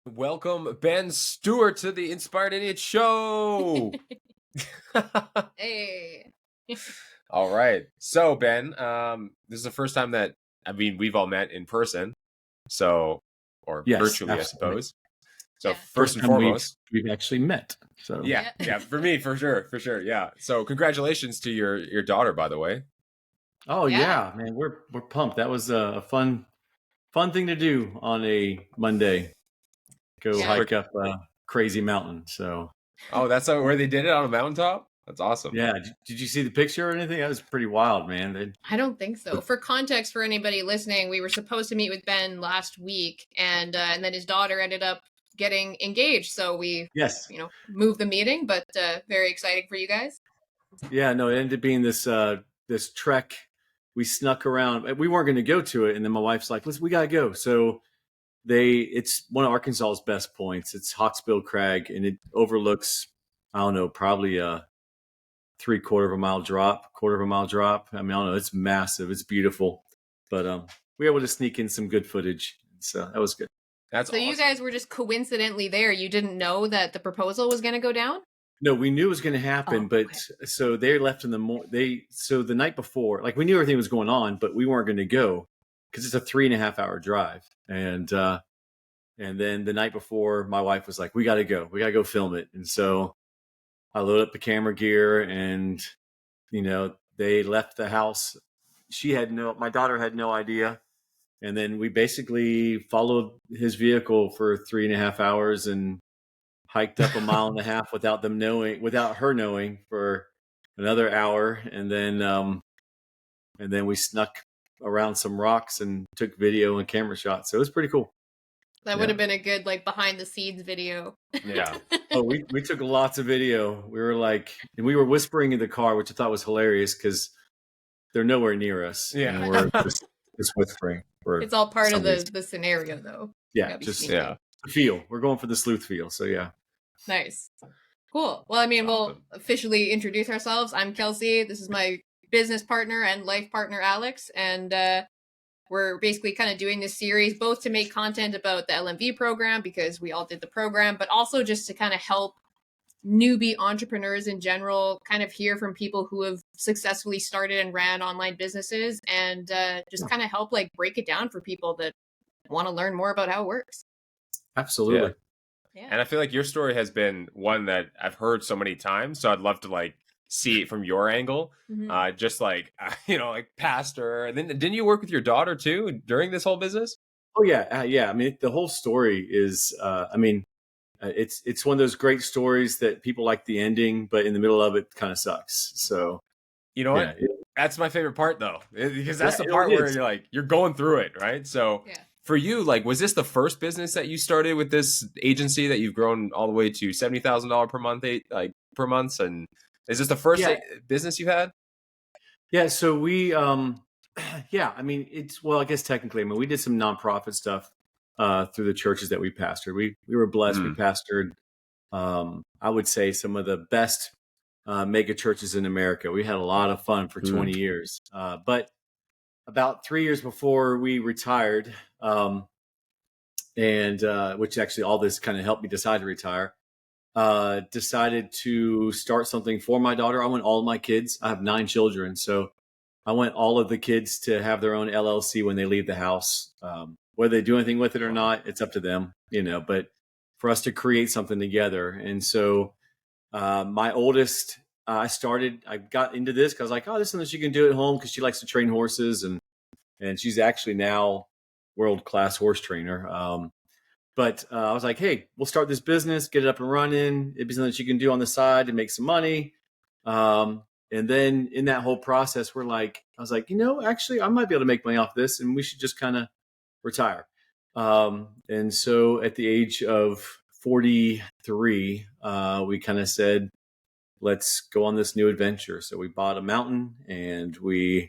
Welcome, Ben Stewart, to the Inspired Idiot Show. Hey. All right. So, Ben, this is the first time that we've all met in person. So, or Yes, virtually, I absolutely. suppose. So, Yeah. first First and time foremost, we've actually met. So yeah, for me, for sure, yeah. So, congratulations to your daughter, by the way. Oh Yeah. yeah, man, we're pumped. That was a fun thing to do on a Monday. Go Yeah. hike up a crazy mountain. So Oh, that's where they did it, on a mountaintop. That's awesome. yeah, did you see the picture or anything? That was pretty wild, man. I don't think so. For context, for anybody listening, we were supposed to meet with Ben last week, and then his daughter ended up getting engaged. So we, Yes, moved the meeting, but very exciting for you guys. yeah, no, it ended up being this trek. We snuck around. We weren't going to go to it, and then my wife's like, "Listen, we gotta go." So it's one of Arkansas's best points. It's Hawksbill Crag, and it overlooks, I don't know, probably a quarter of a mile drop. I mean, I don't know, it's massive, it's beautiful, but we were able to sneak in some good footage, so that was good. That's So awesome. you guys were just coincidentally there. You didn't know that the proposal was going to go down? No, we knew it was going to happen, Oh, but okay. so they left in the so the night before, like, we knew everything was going on, but we weren't going to go because it's a 3.5 hour drive, and then the night before, my wife was like, we gotta go film it. And so I loaded up the camera gear, and they left the house. My daughter had no idea. And then we basically followed his vehicle for 3.5 hours and hiked up a mile and a half without her knowing, for another hour. And then we snuck around some rocks and took video and camera shots. So it was pretty cool. That would have been a good behind the scenes video. Yeah. Oh, we took lots of video. We were whispering in the car, which I thought was hilarious because they're nowhere near us. Yeah. And we're just whispering. It's all part of the scenario, though. Yeah, just the feel. We're going for the sleuth feel. So yeah. Nice. Cool. Well, we'll officially introduce ourselves. I'm Kelsey. This is my business partner and life partner, Alex. And we're basically kind of doing this series both to make content about the LMV program, because we all did the program, but also just to kind of help newbie entrepreneurs in general kind of hear from people who have successfully started and ran online businesses, and just kind of help break it down for people that want to learn more about how it works. Absolutely. Yeah. And I feel like your story has been one that I've heard so many times. So I'd love to see it from your angle. Mm-hmm. Just pastor. And then didn't you work with your daughter too during this whole business? Oh yeah. Yeah. The whole story is, it's one of those great stories that people like the ending, but in the middle of it kind of sucks. So, you know what? That's my favorite part though, because that's the part where you're going through it, right? So for you, was this the first business that you started with this agency that you've grown all the way to $70,000 per month, per month? And is this the first business you've had? Yeah. So we, I guess technically, we did some nonprofit stuff through the churches that we pastored. We were blessed. We pastored, I would say, some of the best mega churches in America. We had a lot of fun for 20 years. But about 3 years before we retired, which actually all this kind of helped me decide to retire, decided to start something for my daughter. I want all my kids. I have 9 children. So I want all of the kids to have their own LLC when they leave the house. Whether they do anything with it or not, it's up to them, but for us to create something together. And so my oldest, I got into this because I was like, oh, this is something she can do at home because she likes to train horses. And she's actually now world-class horse trainer. But I was like, hey, we'll start this business, get it up and running. It'd be something she can do on the side and make some money. And then in that whole process, I was like, actually, I might be able to make money off this, and we should just kind of retire. And so at the age of 43, we kind of said, let's go on this new adventure. So we bought a mountain, and we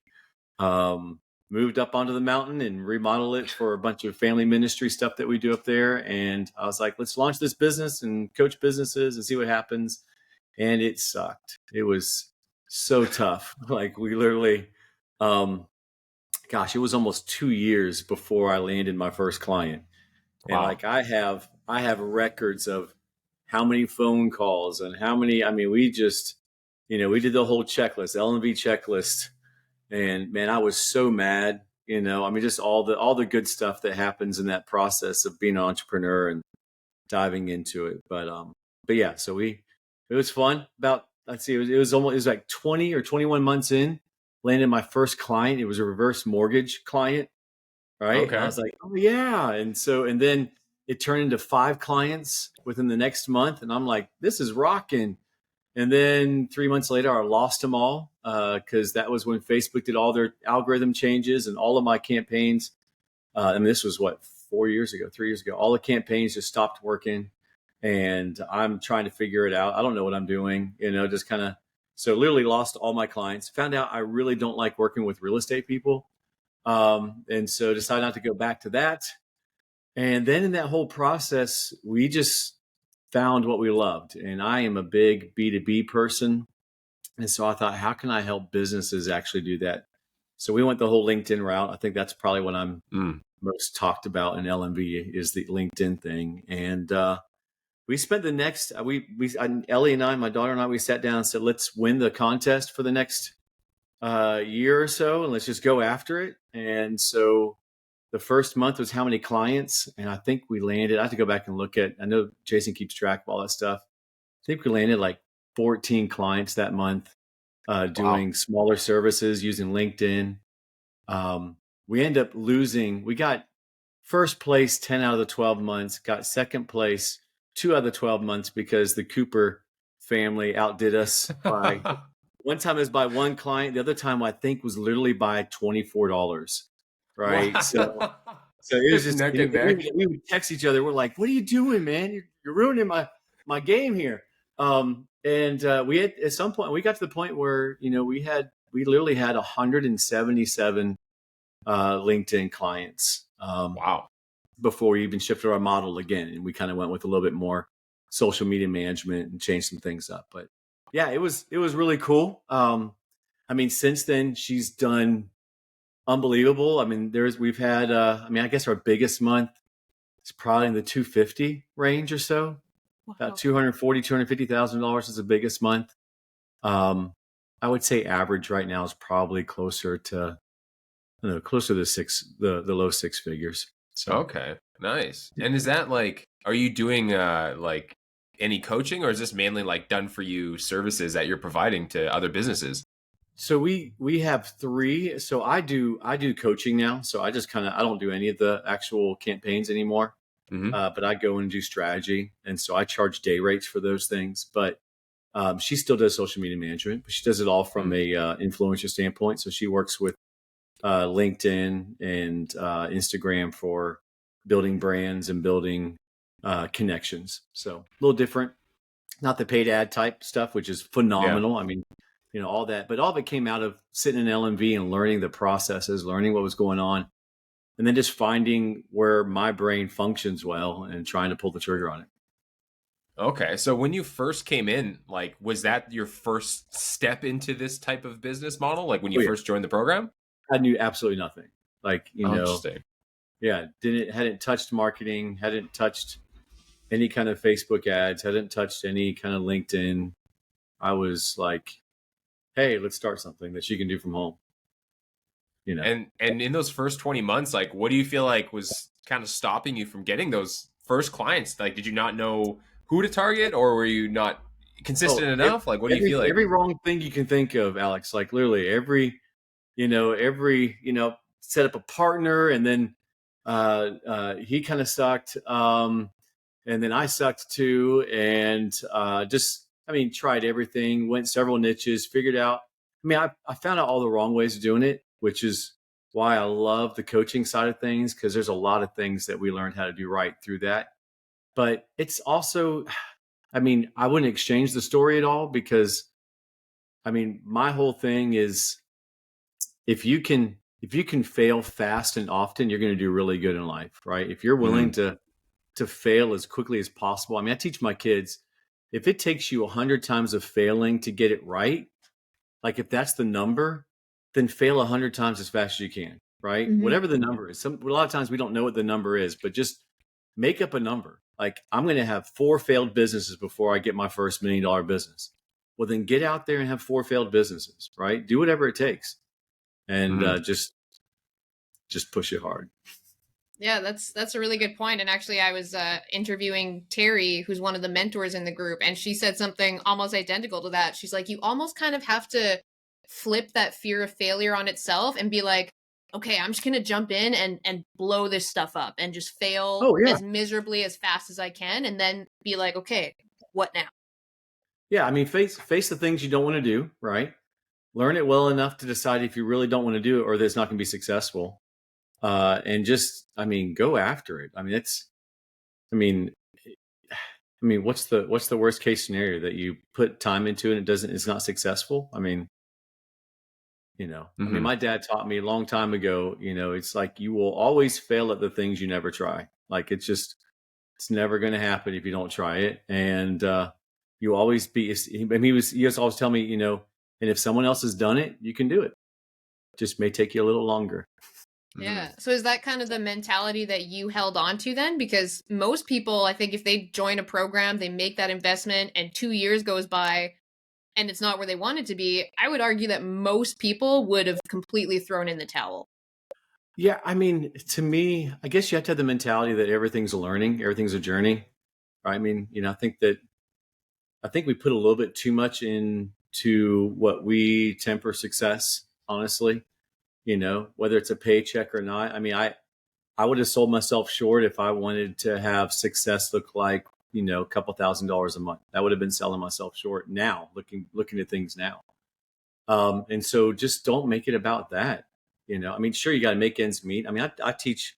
moved up onto the mountain and remodeled it for a bunch of family ministry stuff that we do up there. And I was like, let's launch this business and coach businesses and see what happens. And it sucked. It was so tough. We literally, it was almost 2 years before I landed my first client. Wow. And I I have records of how many phone calls and how many, I mean, we just, we did the whole checklist, LNV checklist. And man, I was so mad, I mean, just all the good stuff that happens in that process of being an entrepreneur and diving into it. But yeah, so it was fun. About, let's see, it was like 20 or 21 months in, landed my first client. It was a reverse mortgage client. Right. Okay. And I was like, oh yeah. And then it turned into 5 clients within the next month. And I'm like, this is rocking. And then 3 months later, I lost them all because that was when Facebook did all their algorithm changes and all of my campaigns. I mean, this was 3 years ago, all the campaigns just stopped working. And I'm trying to figure it out. I don't know what I'm doing, just kind of, so literally lost all my clients. Found out I really don't like working with real estate people. And so decided not to go back to that. And then in that whole process, we just found what we loved. And I am a big B2B person. And so I thought, how can I help businesses actually do that? So we went the whole LinkedIn route. I think that's probably what I'm most talked about in LMV is the LinkedIn thing. And we spent the next, Ellie and I, my daughter and I, we sat down and said, let's win the contest for the next year or so, and let's just go after it. And so the first month was how many clients, and I think we landed, I have to go back and look at, I know Jason keeps track of all that stuff. I think we landed like 14 clients that month doing smaller services using LinkedIn. We end up losing, we got first place 10 out of the 12 months, got second place 2 out of the 12 months because the Cooper family outdid us by one time it was by one client. The other time I think was literally by $24. Right. Wow. So it was just neck and neck. We would text each other. We're like, what are you doing, man? You're ruining my game here. And we had, at some point, we got to the point where, we literally had 177 LinkedIn clients. Wow. Before we even shifted our model again. And we kind of went with a little bit more social media management and changed some things up. But yeah, it was really cool. I mean, since then she's done unbelievable. I mean, we've had, I guess our biggest month is probably in the 250 range or so. Wow. About $250,000 is the biggest month. I would say average right now is probably closer to, closer to the low 6 figures. So. Okay, nice. And is that like, are you doing like any coaching, or is this mainly like done for you services that you're providing to other businesses? So we have 3. So I do coaching now. So I just I don't do any of the actual campaigns anymore. Mm-hmm. But I go and do strategy, and so I charge day rates for those things. But she still does social media management, but she does it all from a influencer standpoint. So she works with LinkedIn and Instagram for building brands and building connections. So a little different, not the paid ad type stuff, which is phenomenal. Yeah. I mean, all that, but all of it came out of sitting in LMV and learning the processes, learning what was going on, and then just finding where my brain functions well and trying to pull the trigger on it. Okay. So when you first came in, like, was that your first step into this type of business model? Like when you first joined the program? I knew absolutely nothing. Like, interesting. Yeah. Hadn't touched marketing, hadn't touched any kind of Facebook ads, hadn't touched any kind of LinkedIn. I was like, hey, let's start something that you can do from home. And in those first 20 months, like, what do you feel like was kind of stopping you from getting those first clients? Like, did you not know who to target, or were you not consistent enough? Like, what do you feel like? Every wrong thing you can think of, Alex, like literally every set up a partner, and then he kind of sucked. And then I sucked too. And tried everything, went several niches, figured out. I found out all the wrong ways of doing it, which is why I love the coaching side of things, because there's a lot of things that we learned how to do right through that. But it's also, I wouldn't exchange the story at all, because my whole thing is if you can fail fast and often, you're going to do really good in life, right? If you're willing to fail as quickly as possible. I teach my kids, if it takes you 100 times of failing to get it right, like if that's the number, then fail 100 times as fast as you can, right? Mm-hmm. Whatever the number is. A lot of times we don't know what the number is, but just make up a number. Like, I'm going to have 4 failed businesses before I get my first $1 million business. Well, then get out there and have 4 failed businesses, right? Do whatever it takes, and just push it hard. Yeah, that's a really good point. And actually, I was interviewing Terry, who's one of the mentors in the group, and she said something almost identical to that. She's like, you almost kind of have to flip that fear of failure on itself and be like, okay, I'm just going to jump in and blow this stuff up and just fail as miserably as fast as I can. And then be like, okay, what now? Yeah. I mean, face the things you don't want to do, right? Learn it well enough to decide if you really don't want to do it or that it's not going to be successful. And just, I mean, go after it. I mean, what's the worst case scenario, that you put time into it and it's not successful? I mean, I mean, my dad taught me a long time ago, it's like, you will always fail at the things you never try. Like, it's never going to happen if you don't try it. And, you always be, he used to always tell me, and if someone else has done it, you can do it. Just may take you a little longer. Yeah. So is that kind of the mentality that you held on to then? Because most people, I think, if they join a program, they make that investment and 2 years goes by and it's not where they want it to be, I would argue that most people would have completely thrown in the towel. Yeah. I mean, to me, I guess you have to have the mentality that everything's a learning, everything's a journey. Right? I mean, I think we put a little bit too much into what we temper success, honestly, whether it's a paycheck or not. I mean, I would have sold myself short if I wanted to have success look like, a couple $1,000s a month. That would have been selling myself short now, looking at things now. And so just don't make it about that. I mean, sure, you got to make ends meet. I mean, I teach,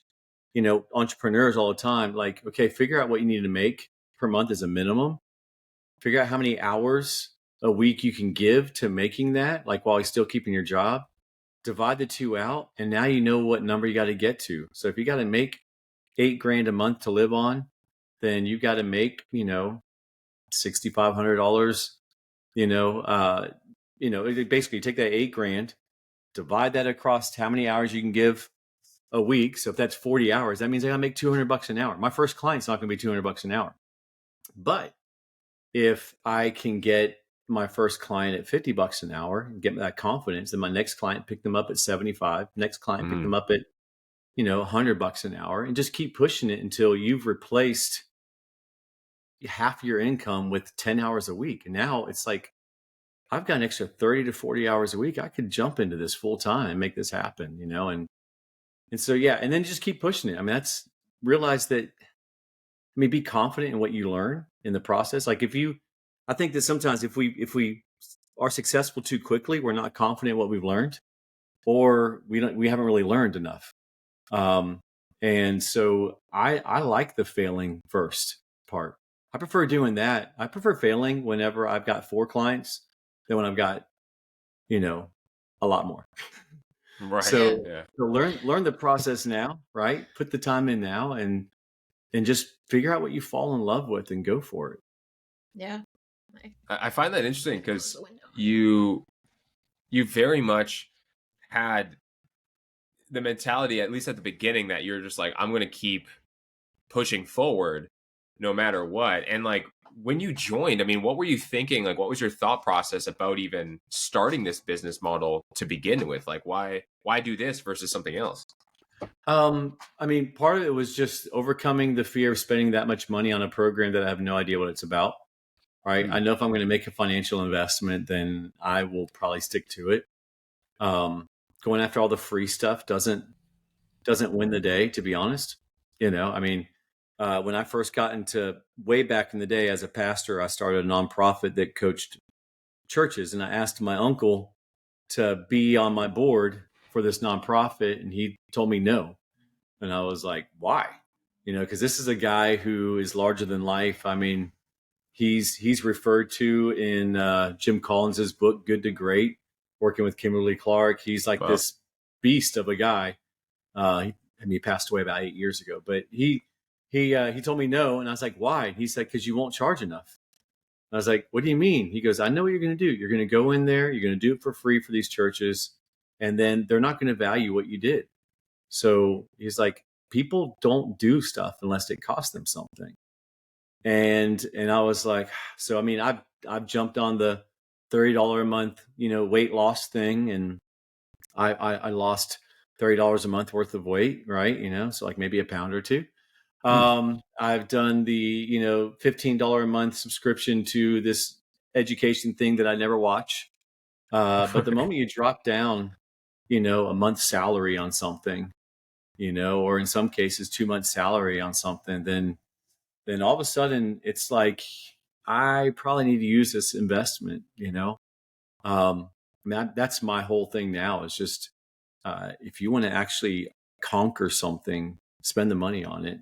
entrepreneurs all the time, like, okay, figure out what you need to make per month as a minimum. Figure out how many hours a week you can give to making that, like, while you're still keeping your job. Divide the 2 out, and now you know what number you got to get to. So if you got to make $8,000 a month to live on, then you got to make, $6,500. Basically take that $8,000, divide that across how many hours you can give a week. So if that's 40 hours, that means I got to make $200 an hour. My first client's not going to be $200 an hour, but if I can get my first client at $50 an hour and get that confidence, then my next client pick them up at 75, next client pick them up at, $100 an hour, and just keep pushing it until you've replaced half your income with 10 hours a week. And now it's like, I've got an extra 30 to 40 hours a week. I could jump into this full time and make this happen, and so, yeah. And then just keep pushing it. I mean, realize that, be confident in what you learn in the process. Like, I think that sometimes if we are successful too quickly, we're not confident in what we've learned, or we haven't really learned enough. And so I like the failing first part. I prefer doing that. I prefer failing whenever I've got 4 clients than when I've got, a lot more. Right. So, so learn the process now, right? Put the time in now, and just figure out what you fall in love with and go for it. Yeah. I find that interesting because you very much had the mentality, at least at the beginning, that you're just like, I'm going to keep pushing forward no matter what. And like, when you joined, I mean, what were you thinking? Like, what was your thought process about even starting this business model to begin with? Like, why do this versus something else? I mean, part of it was just overcoming the fear of spending that much money on a program that I have no idea what it's about. Right. I know if I'm going to make a financial investment, then I will probably stick to it. Going after all the free stuff doesn't win the day, to be honest. I mean, when I first got into, way back in the day as a pastor, I started a nonprofit that coached churches, and I asked my uncle to be on my board for this nonprofit, and he told me no. And I was like, why? Because this is a guy who is larger than life. I mean, he's referred to in Jim Collins's book, Good to Great, working with Kimberly Clark. He's like this beast of a guy. He passed away about 8 years ago, but he told me no. And I was like, why? And he said, because you won't charge enough. And I was like, what do you mean? He goes, I know what you're going to do. You're going to go in there, you're going to do it for free for these churches, and then they're not going to value what you did. So he's like, people don't do stuff unless it costs them something. And I was like, so, I mean, I've jumped on the $30 a month, weight loss thing. And I lost $30 a month worth of weight, right? So like maybe a pound or two. I've done the, $15 a month subscription to this education thing that I never watch. But the moment you drop down, a month's salary on something, or in some cases 2 months salary on something, then all of a sudden it's like, I probably need to use this investment, that's my whole thing now is just, if you want to actually conquer something, spend the money on it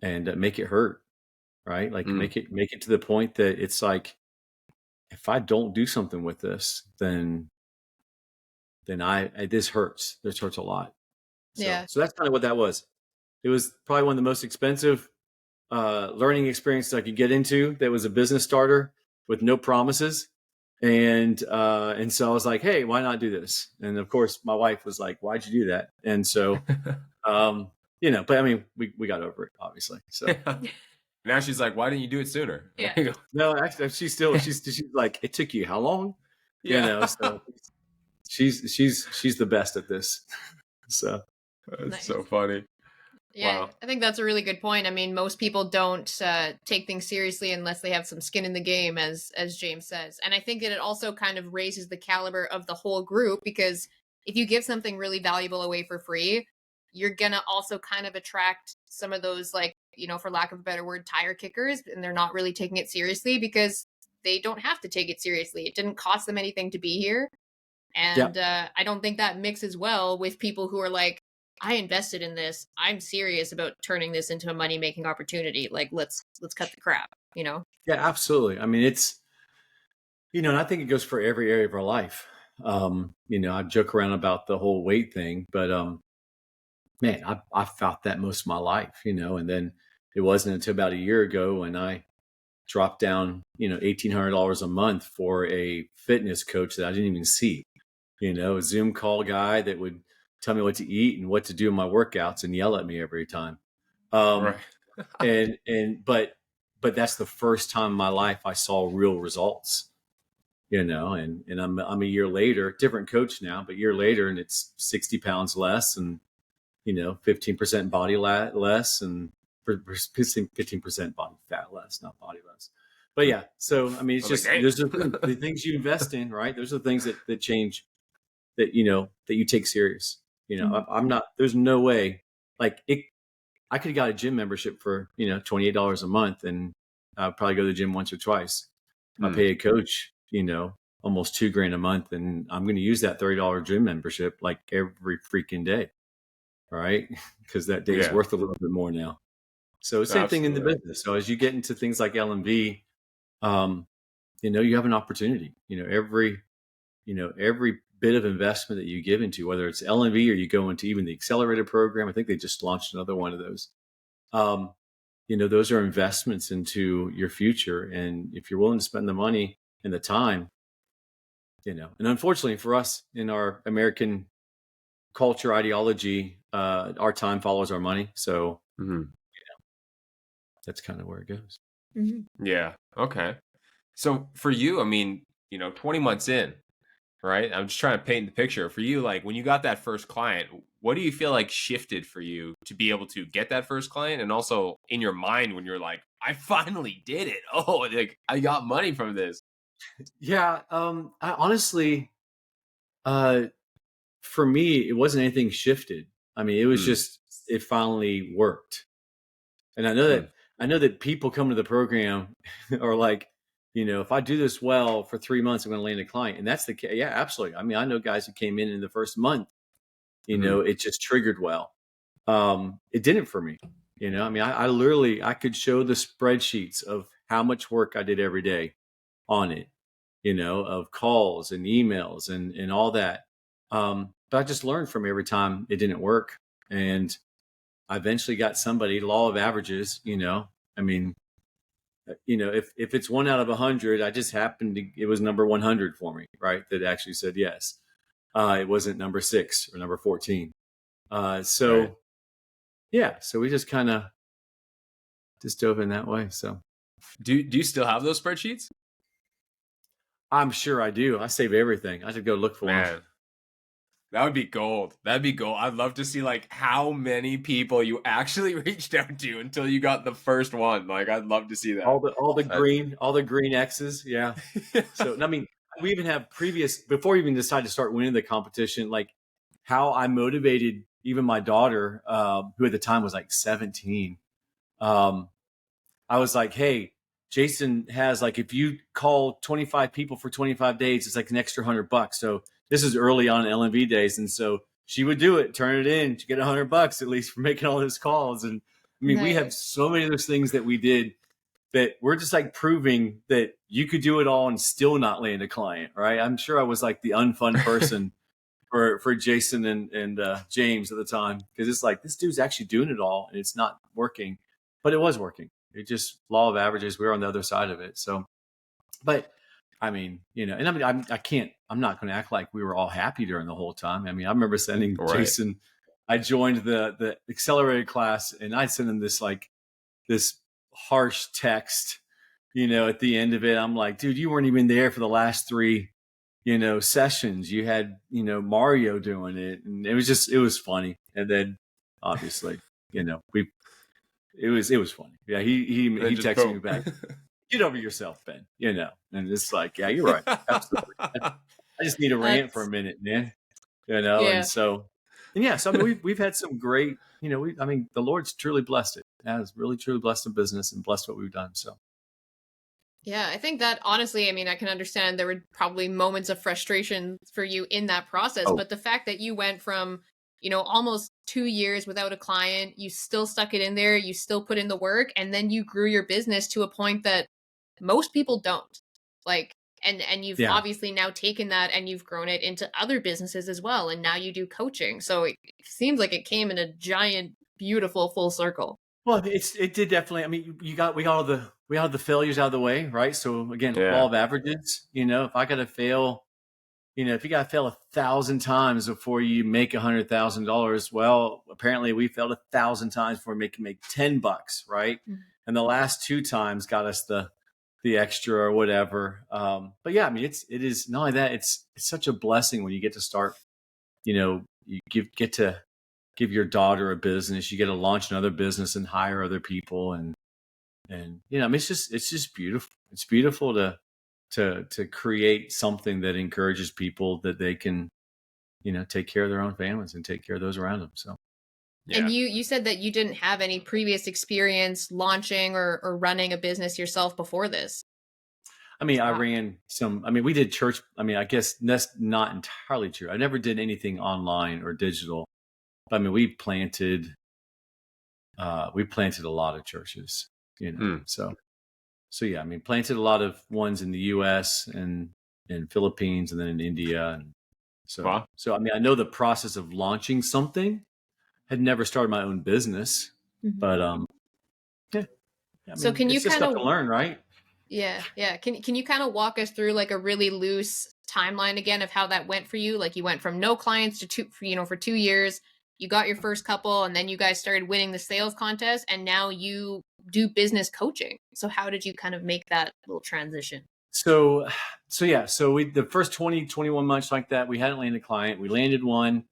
and make it hurt, right? Like make it to the point that it's like, if I don't do something with this, then this hurts. This hurts a lot. So that's kind of what that was. It was probably one of the most expensive learning experiences I could get into. That was a business starter with no promises. And so I was like, hey, why not do this? And of course my wife was like, why'd you do that? And so, but I mean, we got over it, obviously. So now she's like, why didn't you do it sooner? Yeah. No, actually she's like, it took you how long? Yeah. So she's the best at this. So that's so funny. Yeah, wow. I think that's a really good point. I mean, most people don't take things seriously unless they have some skin in the game, as James says. And I think that it also kind of raises the caliber of the whole group, because if you give something really valuable away for free, you're going to also kind of attract some of those, like, for lack of a better word, tire kickers, and they're not really taking it seriously because they don't have to take it seriously. It didn't cost them anything to be here. And I don't think that mixes well with people who are like, I invested in this. I'm serious about turning this into a money-making opportunity. Like, let's cut the crap, Yeah, absolutely. I mean, it's, and I think it goes for every area of our life. I joke around about the whole weight thing, but man, I felt that most of my life, and then it wasn't until about a year ago when I dropped down, $1,800 a month for a fitness coach that I didn't even see, a Zoom call guy that would tell me what to eat and what to do in my workouts and yell at me every time. Right. but that's the first time in my life I saw real results, and I'm a year later, different coach now, but a year later, and it's 60 pounds less and, 15% body less and 15% body fat less, not body less. But yeah, so, I mean, it's just, those are the things you invest in, right? Those are the things that change, that, that you take serious. I'm not, there's no way, like I could have got a gym membership for, $28 a month, and I'd probably go to the gym once or twice. I pay a coach, almost $2,000 a month, and I'm going to use that $30 gym membership like every freaking day. Right. Because that day is worth a little bit more now. So same thing in the business. So as you get into things like L&V, you have an opportunity, every bit of investment that you give into, whether it's L&V or you go into even the accelerator program. I think they just launched another one of those. Those are investments into your future. And if you're willing to spend the money and the time, and unfortunately for us in our American culture ideology, our time follows our money. So, that's kind of where it goes. Yeah. Okay. So for you, I mean, 20 months in, right? I'm just trying to paint the picture for you. Like when you got that first client, what do you feel like shifted for you to be able to get that first client? And also in your mind when you're like, I finally did it. Oh, like I got money from this. Yeah. I honestly, for me, it wasn't anything shifted. I mean, it was just, it finally worked. And I know that people come to the program are like, if I do this well for 3 months, I'm going to land a client. And that's the case. Yeah, absolutely. I mean, I know guys who came in the first month, it just triggered well. It didn't for me. I mean, I literally, I could show the spreadsheets of how much work I did every day on it, of calls and emails and all that. But I just learned from every time it didn't work. And I eventually got somebody, law of averages, I mean, if it's 1 out of 100, I just happened to, it was number 100 for me, right? That actually said yes. It wasn't number 6 or number 14. So we just kind of just dove in that way. So Do you still have those spreadsheets? I'm sure I do. I save everything. I should go look for them. That would be gold. That'd be gold. I'd love to see like how many people you actually reached out to until you got the first one. Like I'd love to see that. All the green X's. Yeah. So I mean, we even have before we even decided to start winning the competition, like how I motivated even my daughter, who at the time was like 17. I was like, hey, Jason has like, if you call 25 people for 25 days, it's like an extra $100. So this is early on in LMV days. And so she would do it, turn it in to get $100 at least for making all those calls. And I mean, we have so many of those things that we did that we're just like proving that you could do it all and still not land a client, right? I'm sure I was like the unfun person for Jason and James at the time, because it's like, this dude's actually doing it all and it's not working, but it was working. It just law of averages. We were on the other side of it. So, but I mean, and I mean, I'm not going to act like we were all happy during the whole time. I mean, I remember sending Jason, I joined the accelerated class and I'd send him this harsh text, at the end of it. I'm like, dude, you weren't even there for the last 3, sessions. You had, Mario doing it. And it was funny. And then obviously, it was funny. Yeah. He texted me back, get over yourself, Ben, and it's like, yeah, you're right. Absolutely. I just need a rant for a minute, man, and so, so I mean, we've had some great, I mean, the Lord's truly blessed it. Has really truly blessed the business and blessed what we've done. So. Yeah, I think that honestly, I mean, I can understand there were probably moments of frustration for you in that process, but the fact that you went from, almost 2 years without a client, you still stuck it in there, you still put in the work, and then you grew your business to a point that most people don't. Like, and you've obviously now taken that and you've grown it into other businesses as well, and now you do coaching. So it seems like it came in a giant, beautiful full circle. Well, it did definitely. I mean, we got all the failures out of the way, right? So again, law of averages. If I got to fail, if you got to fail 1,000 times before you make $100,000, well, apparently we failed 1,000 times before we can make $10, right? Mm-hmm. And the last 2 times got us the extra or whatever. But yeah, I mean, it is not only that, it's such a blessing when you get to start. You get to give your daughter a business, you get to launch another business and hire other people. And I mean, it's just beautiful. It's beautiful to create something that encourages people that they can, take care of their own families and take care of those around them. So. Yeah. And you said that you didn't have any previous experience launching or running a business yourself before this. I mean, I ran we did church. I mean, I guess that's not entirely true. I never did anything online or digital. I mean, we planted a lot of churches, so yeah, I mean, planted a lot of ones in the US and in Philippines and then in India. And so, so, I mean, I know the process of launching something. Had never started my own business, but, yeah. I mean, so can you kind of learn, right? Yeah. Yeah. Can you kind of walk us through like a really loose timeline again of how that went for you? Like you went from no clients to for 2 years. You got your first couple and then you guys started winning the sales contest and now you do business coaching. So how did you kind of make that little transition? So we, the first 20, 21 months like that, we hadn't landed a client. We landed one.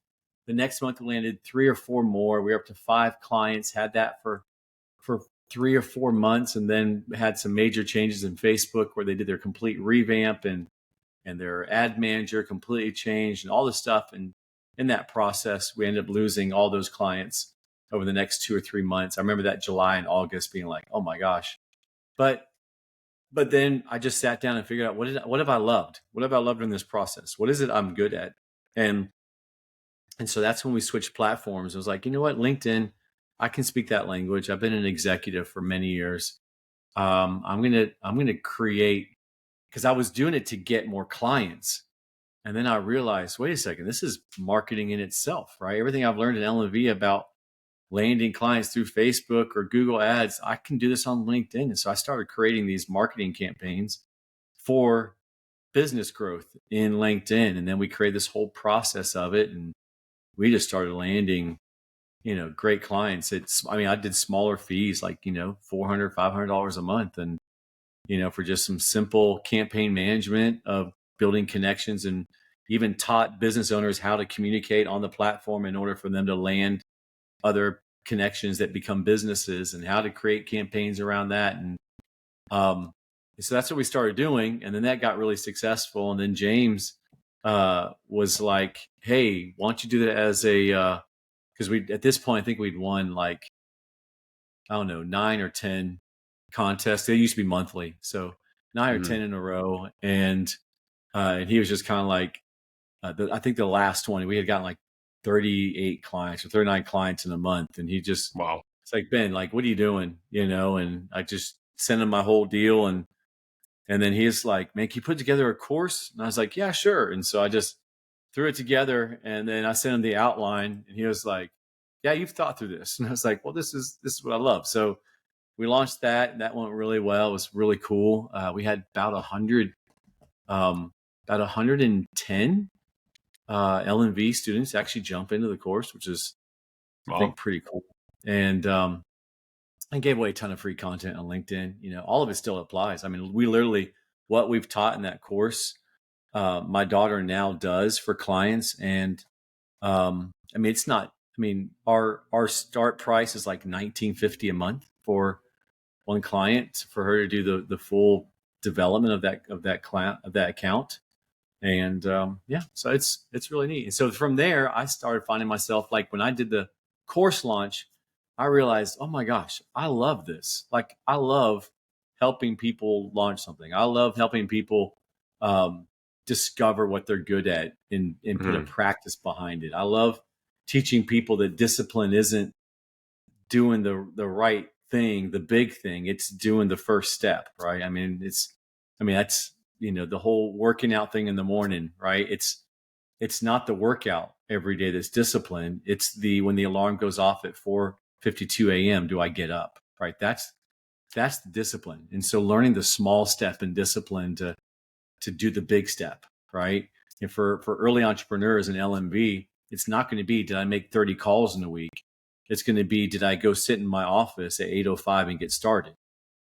The next month we landed 3 or 4 more. We were up to 5 clients, had that for 3 or 4 months, and then had some major changes in Facebook where they did their complete revamp and their ad manager completely changed and all this stuff. And in that process, we ended up losing all those clients over the next 2 or 3 months. I remember that July and August being like, oh my gosh. But then I just sat down and figured out what have I loved? What have I loved in this process? What is it I'm good at? And so that's when we switched platforms. I was like, you know what, LinkedIn, I can speak that language. I've been an executive for many years. I'm gonna create, because I was doing it to get more clients. And then I realized, wait a second, this is marketing in itself, right? Everything I've learned in LMV about landing clients through Facebook or Google Ads, I can do this on LinkedIn. And so I started creating these marketing campaigns for business growth in LinkedIn. And then we created this whole process of it. And we just started landing, great clients. I did smaller fees, like, $400, $500 a month. And for just some simple campaign management of building connections, and even taught business owners how to communicate on the platform in order for them to land other connections that become businesses, and how to create campaigns around that. And so that's what we started doing. And then that got really successful. And then James was like, hey, why don't you do that as a, because at this point, I think we'd won like, I don't know, 9 or 10 contests. They used to be monthly. So 9 or 10 in a row. And he was just kind of like, I think the last 20, we had gotten like 38 clients or 39 clients in a month. And he just, wow. It's like, Ben, like, what are you doing? And I just sent him my whole deal. And then he's like, man, can you put together a course? And I was like, yeah, sure. And so I just threw it together, and then I sent him the outline, and he was like, yeah, you've thought through this. And I was like, well, this is what I love. So we launched that, and that went really well. It was really cool. We had about 110 L&V students actually jump into the course, which is, I think, pretty cool. And I gave away a ton of free content on LinkedIn. All of it still applies. I mean, we literally, what we've taught in that course, my daughter now does for clients. And I mean, it's not, I mean, our start price is like $19.50 a month for one client, for her to do the full development of that account. And so it's really neat. And so from there, I started finding myself, like, when I did the course launch, I realized, oh my gosh, I love this. Like, I love helping people launch something. I love helping people discover what they're good at and put a practice behind it. I love teaching people that discipline isn't doing the right thing, the big thing. It's doing the first step, right? I mean, that's, the whole working out thing in the morning, right? It's not the workout every day that's discipline. It's when the alarm goes off at 4:52 a.m., do I get up, right? That's the discipline. And so learning the small step in discipline to do the big step, right? And for early entrepreneurs in LMV, it's not going to be, did I make 30 calls in a week? It's going to be, did I go sit in my office at 8:05 and get started,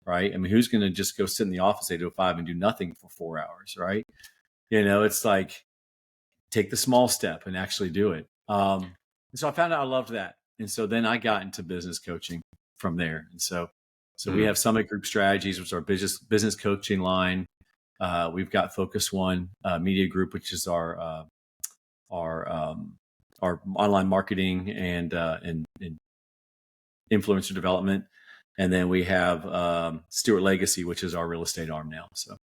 right? I mean, who's going to just go sit in the office at 8:05 and do nothing for 4 hours, right? It's like, take the small step and actually do it. So I found out I loved that. And so then I got into business coaching from there. And so we have Summit Group Strategies, which is our business coaching line. We've got Focus One Media Group, which is our online marketing and influencer development. And then we have Stewart Legacy, which is our real estate arm now. So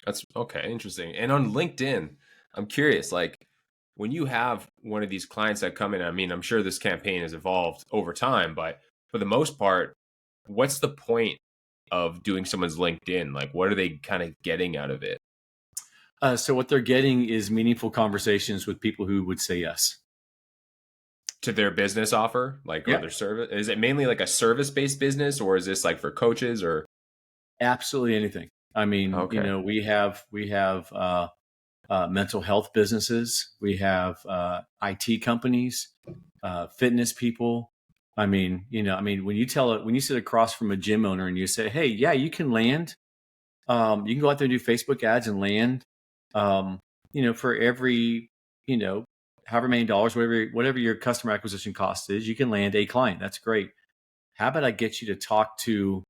that's okay. Interesting. And on LinkedIn, I'm curious, like, when you have one of these clients that come in, I mean, I'm sure this campaign has evolved over time, but for the most part, what's the point of doing someone's LinkedIn? Like, what are they kind of getting out of it? So what they're getting is meaningful conversations with people who would say yes to their business offer, like, or their service. Is it mainly like a service-based business, or is this like for coaches, or? Absolutely anything. I mean, we have mental health businesses. We have IT companies, fitness people. I mean, when you sit across from a gym owner and you say, hey, yeah, you can land. You can go out there and do Facebook ads and land, for every, however many dollars, whatever your customer acquisition cost is, you can land a client. That's great. How about I get you to talk to,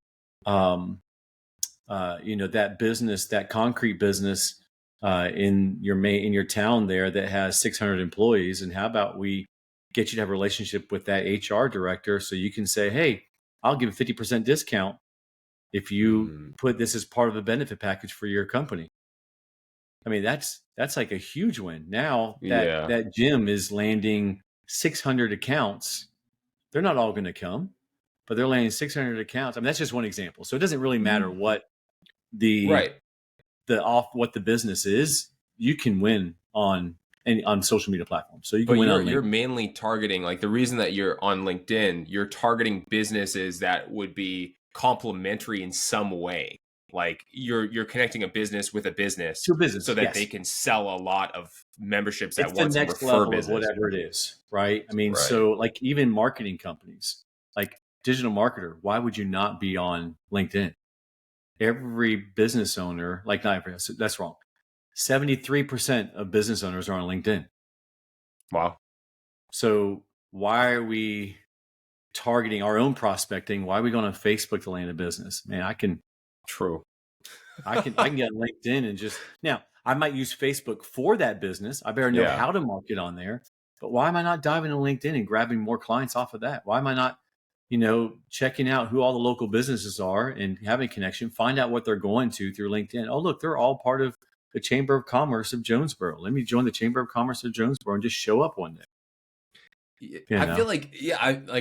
that business, that concrete business in your town there that has 600 employees, and how about we get you to have a relationship with that HR director, so you can say, hey, I'll give a 50% discount if you put this as part of the benefit package for your company. I mean, that's like a huge win. Now that gym is landing 600 accounts. They're not all going to come, but they're landing 600 accounts. I mean, that's just one example. So it doesn't really matter what what the business is. You can win on social media platforms. So you can win on LinkedIn. You're mainly targeting, like, the reason that you're on LinkedIn, you're targeting businesses that would be complementary in some way. Like, you're connecting a business with a business, to a business, so that they can sell a lot of memberships at once. It's the next level of whatever it is, right? I mean, so like even marketing companies, like digital marketer, why would you not be on LinkedIn? every business owner, like not every, that's wrong. 73% of business owners are on LinkedIn. Wow. So why are we targeting our own prospecting? Why are we going on Facebook to land a business? Man, I can get on LinkedIn and just, now I might use Facebook for that business. I better know how to market on there. But why am I not diving to LinkedIn and grabbing more clients off of that? Why am I not, checking out who all the local businesses are and having a connection, find out what they're going to through LinkedIn. Oh, look, they're all part of the Chamber of Commerce of Jonesboro. Let me join the Chamber of Commerce of Jonesboro and just show up one day. I feel like,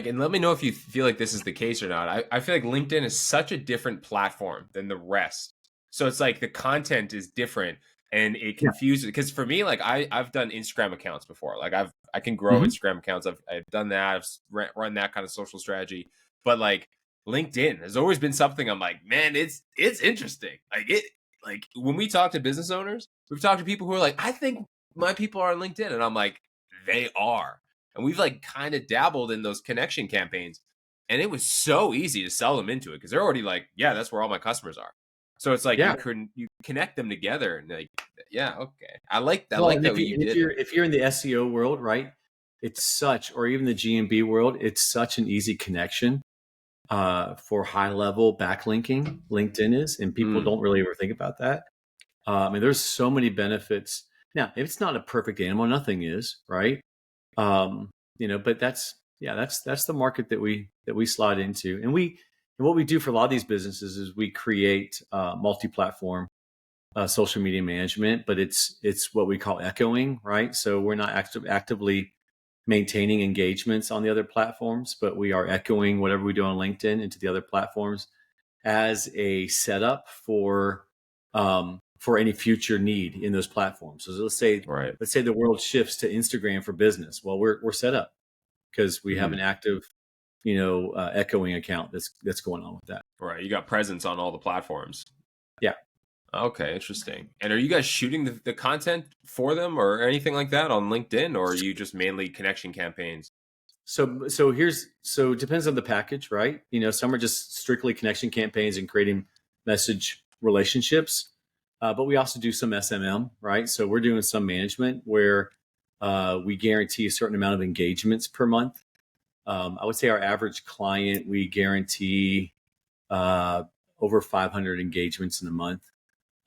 and let me know if you feel like this is the case or not. I feel like LinkedIn is such a different platform than the rest. So it's like the content is different and it confuses, because for me, like I've done Instagram accounts before. Like I can grow Instagram accounts. I've done that. I've run that kind of social strategy. But like LinkedIn has always been something I'm like, man, it's interesting. Like when we talk to business owners, we've talked to people who are like, I think my people are on LinkedIn, and I'm like, they are. And we've like kind of dabbled in those connection campaigns, and it was so easy to sell them into it because they're already like, yeah, that's where all my customers are. So it's like you connect them together, and like, okay, I like that. If you're in the SEO world, right? It's such, or even the GMB world, it's such an easy connection for high level backlinking. LinkedIn is, and people don't really ever think about that. I mean, there's so many benefits. Now, if it's not a perfect animal, nothing is, right? But that's the market that we slide into. And what we do for a lot of these businesses is we create multi-platform social media management, but it's what we call echoing, right? So we're not actively maintaining engagements on the other platforms, but we are echoing whatever we do on LinkedIn into the other platforms as a setup for any future need in those platforms. So let's say the world shifts to Instagram for business. Well, we're set up because we have an active, echoing account that's going on with that. Right. You got presence on all the platforms. Yeah. Okay. Interesting. And are you guys shooting the content for them or anything like that on LinkedIn, or are you just mainly connection campaigns? So it depends on the package, right? Some are just strictly connection campaigns and creating message relationships. But we also do some SMM, right? So we're doing some management where we guarantee a certain amount of engagements per month. I would say our average client, we guarantee over 500 engagements in a month,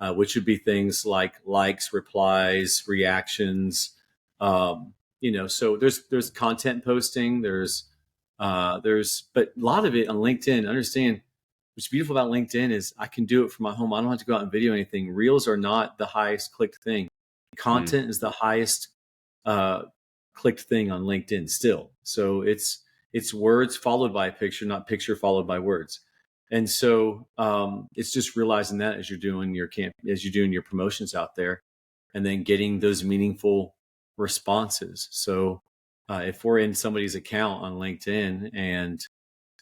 which would be things like likes, replies, reactions. So there's content posting, but a lot of it on LinkedIn. Understand what's beautiful about LinkedIn is I can do it from my home. I don't have to go out and video anything. Reels are not the highest clicked thing. Content is the highest clicked thing on LinkedIn still. So it's words followed by a picture, not picture followed by words. And so it's just realizing that as you're doing your promotions out there, and then getting those meaningful responses. So if we're in somebody's account on LinkedIn and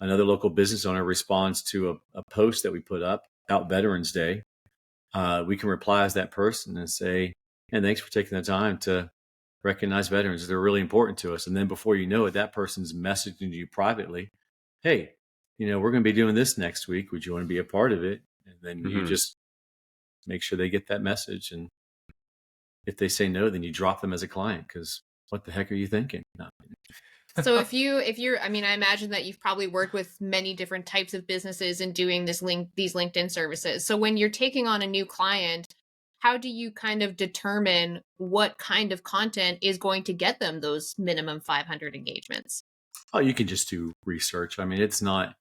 another local business owner responds to a post that we put up about Veterans Day, we can reply as that person and say, "And thanks for taking the time to recognize veterans. They're really important to us." And then before you know it, that person's messaging you privately, "Hey, we're going to be doing this next week. Would you want to be a part of it?" And then you just make sure they get that message. And if they say no, then you drop them as a client, because what the heck are you thinking? No. So if you're, I mean, I imagine that you've probably worked with many different types of businesses and doing these LinkedIn services. So when you're taking on a new client, how do you kind of determine what kind of content is going to get them those minimum 500 engagements? Oh, you can just do research. I mean, it's not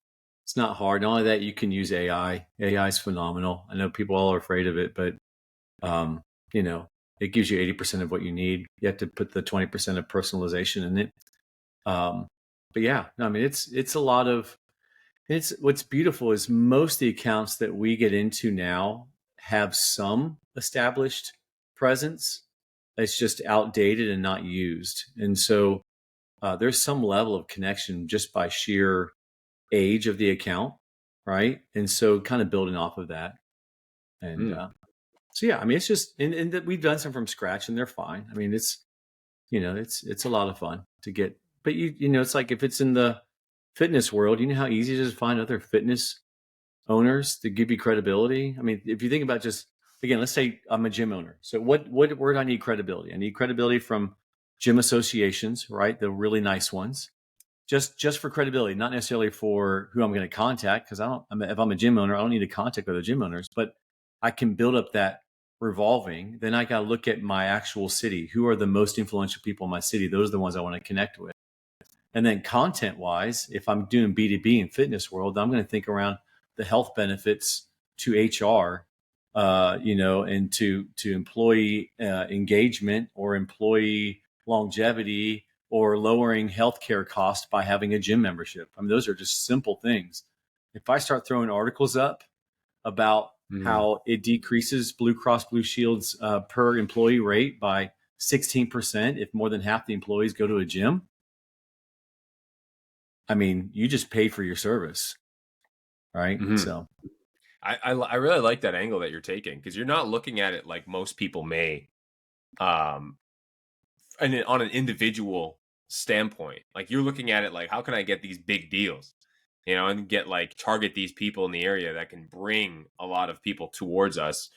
hard. Not only that, you can use AI. AI is phenomenal. I know people all are afraid of it, but it gives you 80% of what you need. You have to put the 20% of personalization in it. But yeah, I mean, it's a lot of, what's beautiful is most of the accounts that we get into now have some established presence. It's just outdated and not used. And so there's some level of connection just by sheer age of the account, right? And so kind of building off of that. And so yeah, I mean, it's just, and we've done some from scratch, and they're fine. I mean, it's a lot of fun to get, but it's like if it's in the fitness world, you know how easy it is to find other fitness owners to give you credibility. I mean, if you think about just, again, let's say I'm a gym owner. So where do I need credibility? I need credibility from gym associations, right? The really nice ones. Just for credibility, not necessarily for who I'm going to contact, because if I'm a gym owner, I don't need to contact other gym owners, but I can build up that revolving. Then I got to look at my actual city. Who are the most influential people in my city? Those are the ones I want to connect with. And then content wise, if I'm doing B2B in fitness world, I'm going to think around the health benefits to HR, and to employee engagement or employee longevity, or lowering healthcare costs by having a gym membership. I mean, those are just simple things. If I start throwing articles up about how it decreases Blue Cross Blue Shield's per employee rate by 16% if more than half the employees go to a gym, I mean, you just paid for your service, right? So I really like that angle that you're taking, because you're not looking at it like most people may, and on an individual standpoint. Like, you're looking at it like, how can I get these big deals, and target these people in the area that can bring a lot of people towards us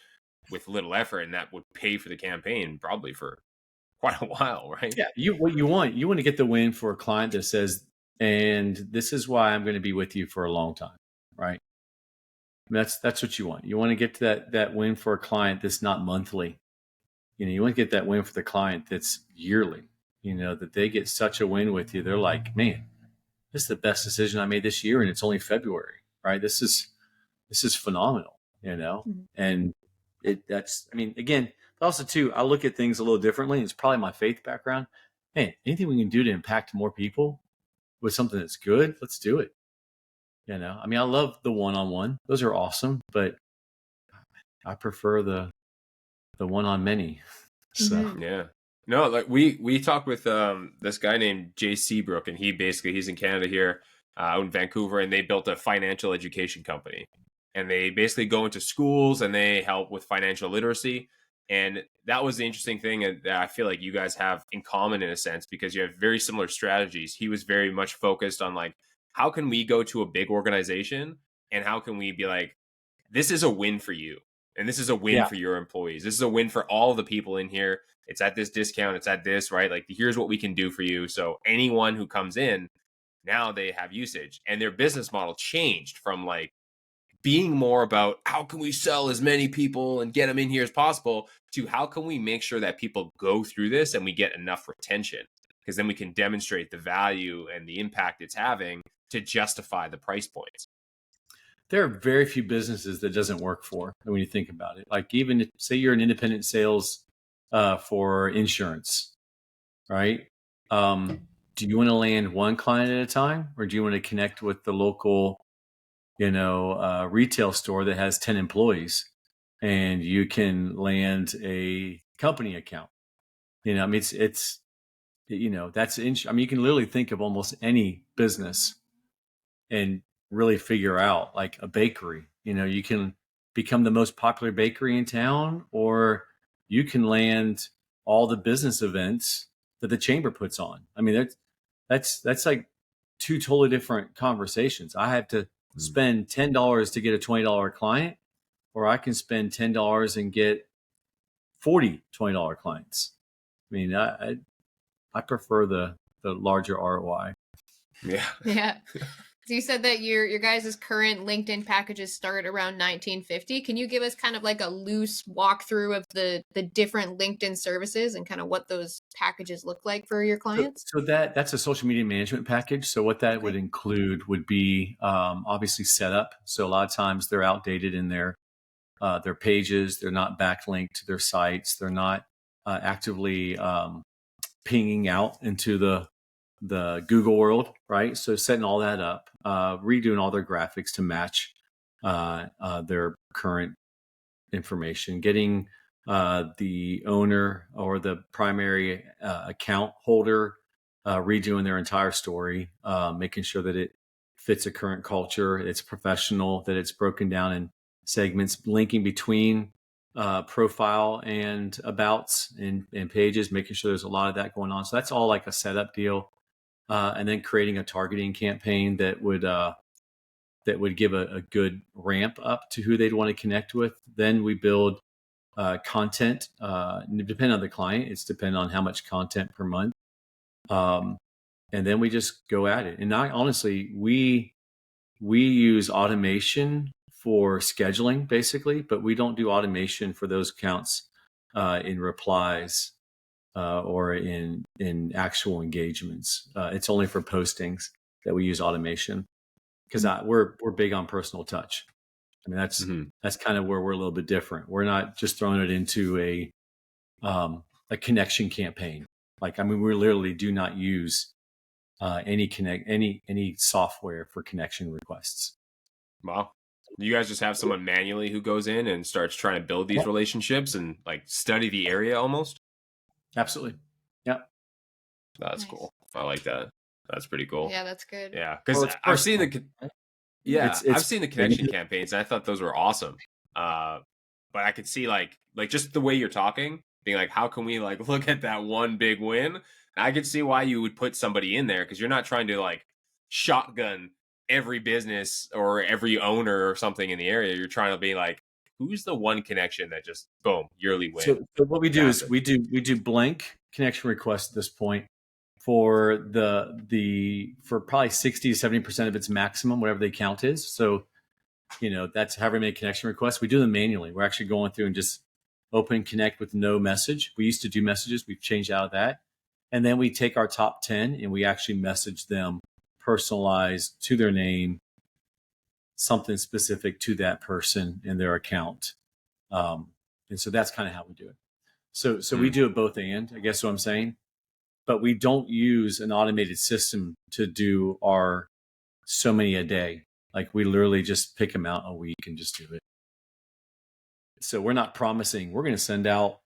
with little effort, and that would pay for the campaign probably for quite a while, right? Yeah, what you want to get the win for a client that says, and this is why I'm going to be with you for a long time, right? That's what you want. You want to get to that win for a client that's not monthly. You want to get that win for the client that's yearly. That they get such a win with you. They're like, man, this is the best decision I made this year, and it's only February, right? This is phenomenal, and again, also too, I look at things a little differently. It's probably my faith background. Man, anything we can do to impact more people with something that's good, let's do it. I love the one-on-one; those are awesome, but I prefer the one-on-many. So yeah. No, like we talked with this guy named Jay Seabrook, and he's in Canada here, out in Vancouver, and they built a financial education company. And they basically go into schools and they help with financial literacy. And that was the interesting thing that I feel like you guys have in common, in a sense, because you have very similar strategies. He was very much focused on, like, how can we go to a big organization and how can we be like, this is a win for you, and this is a win for your employees. This is a win for all the people in here. It's at this discount. It's at this, right? Like, here's what we can do for you. So anyone who comes in, now they have usage, and their business model changed from like being more about how can we sell as many people and get them in here as possible to how can we make sure that people go through this and we get enough retention, because then we can demonstrate the value and the impact it's having to justify the price points. There are very few businesses that doesn't work for when you think about it. Like, even if, say you're an independent sales for insurance, right? Do you want to land one client at a time, or do you want to connect with the local retail store that has 10 employees and you can land a company account? It's that's you can literally think of almost any business and really figure out, like a bakery. You can become the most popular bakery in town, or you can land all the business events that the chamber puts on. That's like two totally different conversations. I have to spend $10 to get a $20 client, or I can spend $10 and get 40 $20 clients. I prefer the larger ROI. Yeah. So you said that your guys' current LinkedIn packages start around $19.50. Can you give us kind of like a loose walkthrough of the different LinkedIn services and kind of what those packages look like for your clients? So that's a social media management package. So what that would include would be obviously setup. So a lot of times they're outdated in their pages. They're not backlinked to their sites. They're not actively pinging out into the Google world, right? So setting all that up, redoing all their graphics to match their current information, getting the owner or the primary account holder redoing their entire story, making sure that it fits a current culture, it's professional, that it's broken down in segments, linking between profile and abouts and pages, making sure there's a lot of that going on. So that's all like a setup deal. And then creating a targeting campaign that would that would give a good ramp up to who they'd want to connect with. Then we build content. Depending on the client, it's dependent on how much content per month. And then we just go at it. And honestly, we use automation for scheduling basically, but we don't do automation for those accounts in replies or in actual engagements. It's only for postings that we use automation, because we're big on personal touch. I mean, that's kind of where we're a little bit different. We're not just throwing it into a connection campaign. Like, I mean, we literally do not use any software for connection requests. Wow. You guys just have someone manually who goes in and starts trying to build these relationships and like study the area almost? Absolutely. Yeah. That's cool. I like that. That's pretty cool. Yeah, that's good. Yeah, because I've seen I've seen the connection campaigns, and I thought those were awesome. But I could see like just the way you're talking, being like, how can we like look at that one big win? I could see why you would put somebody in there, because you're not trying to like shotgun every business or every owner or something in the area. You're trying to be like, who's the one connection that just boom, yearly win? So what we do is we do blank connection requests at this point for for probably 60 to 70% of its maximum, whatever the count is. So, that's however many connection requests. We do them manually. We're actually going through and just open connect with no message. We used to do messages. We've changed out of that. And then we take our top 10 and we actually message them personalized to their name, something specific to that person in their account. And so that's kind of how we do it. So we do it both and, I guess what I'm saying. But we don't use an automated system to do our so many a day. Like, we literally just pick them out a week and just do it. So we're not promising we're going to send out,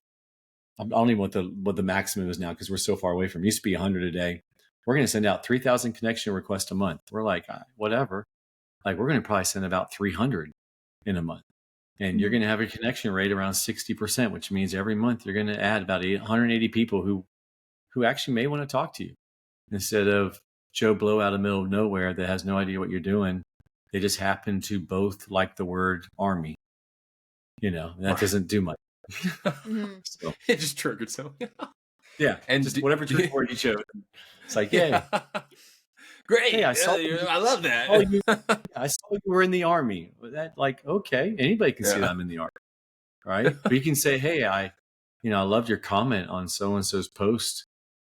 I don't even know what the maximum is now, because we're so far away from it. Used to be 100 a day. We're going to send out 3,000 connection requests a month. We're like, whatever. Like, we're going to probably send about 300 in a month. And you're going to have a connection rate around 60%, which means every month you're going to add about 180 people who actually may want to talk to you, instead of Joe Blow out of the middle of nowhere that has no idea what you're doing. They just happen to both like the word army. That doesn't do much. So, it just triggered something. Yeah. And just whatever trigger word you chose. It's like, yeah. Great. Hey, I love that. I saw you were in the army. That, like, okay, anybody can see that I'm in the army, right? But you can say, hey, I loved your comment on so-and-so's post,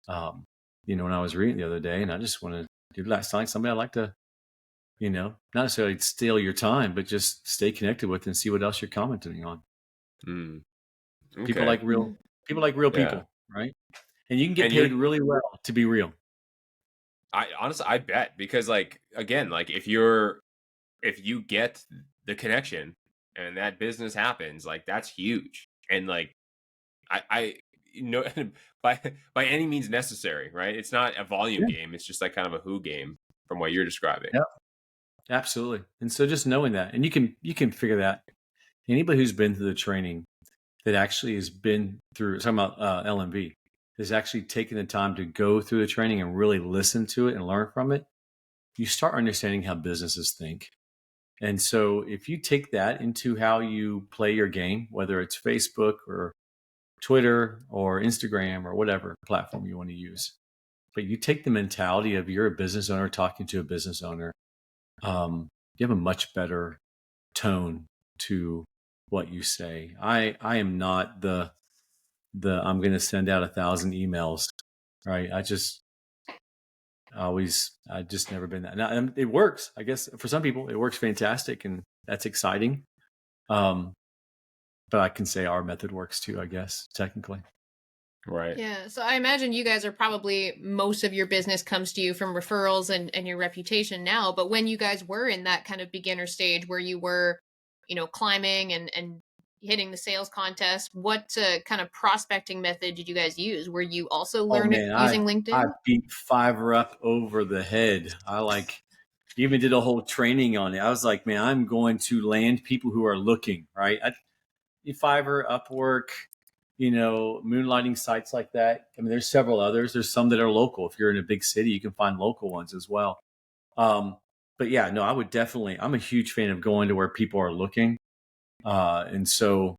when I was reading the other day, and I just want to do that. Sound like somebody I'd like to, not necessarily steal your time, but just stay connected with and see what else you're commenting on. Okay. People like real people, right? And you can get paid really well to be real. I honestly, I bet, because like, again, like if you get the connection and that business happens, like that's huge. And like, I by any means necessary, right? It's not a volume game. It's just like kind of a who game from what you're describing. Yeah, absolutely. And so just knowing that, and you can figure that. Anybody who's been through the training that actually has been through, talking about LMV, is actually taking the time to go through the training and really listen to it and learn from it, you start understanding how businesses think. And so if you take that into how you play your game, whether it's Facebook or Twitter or Instagram or whatever platform you want to use, but you take the mentality of you're a business owner talking to a business owner, you have a much better tone to what you say. I am not the I'm going to send out 1,000 emails, right? I just never been that. Now, it works, I guess. For some people, it works fantastic, and that's exciting. But I can say our method works too, I guess, technically. Right. Yeah. So I imagine you guys are probably, most of your business comes to you from referrals and your reputation now. But when you guys were in that kind of beginner stage where you were, climbing and hitting the sales contest, what kind of prospecting method did you guys use? Were you also learning using LinkedIn? I beat Fiverr up over the head. I even did a whole training on it. I was like, man, I'm going to land people who are looking, right? Fiverr, Upwork, moonlighting sites like that. I mean, there's several others. There's some that are local. If you're in a big city, you can find local ones as well. but yeah, no, I would definitely, I'm a huge fan of going to where people are looking. And so,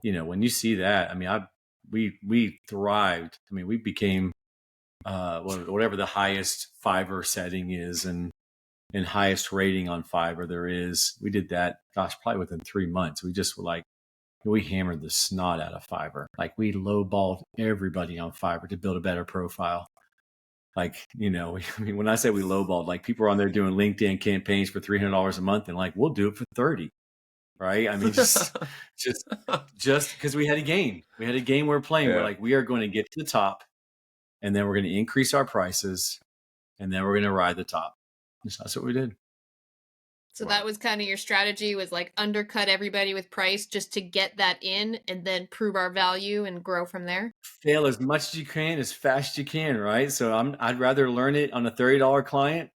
when you see that, I mean, we thrived. I mean, we became, whatever the highest Fiverr setting is and highest rating on Fiverr there is. We did that, gosh, probably within 3 months. We just were like, we hammered the snot out of Fiverr. Like we lowballed everybody on Fiverr to build a better profile. Like, I mean, when I say we lowballed, like people are on there doing LinkedIn campaigns for $300 a month and like, we'll do it for 30. Right. I mean, just because we had a game, we're playing. Yeah. We're like, we are going to get to the top and then we're going to increase our prices and then we're going to ride the top. That's what we did. So that was kind of your strategy, was like undercut everybody with price just to get that in and then prove our value and grow from there. Fail as much as you can, as fast as you can, right? So I'd rather learn it on a $30 client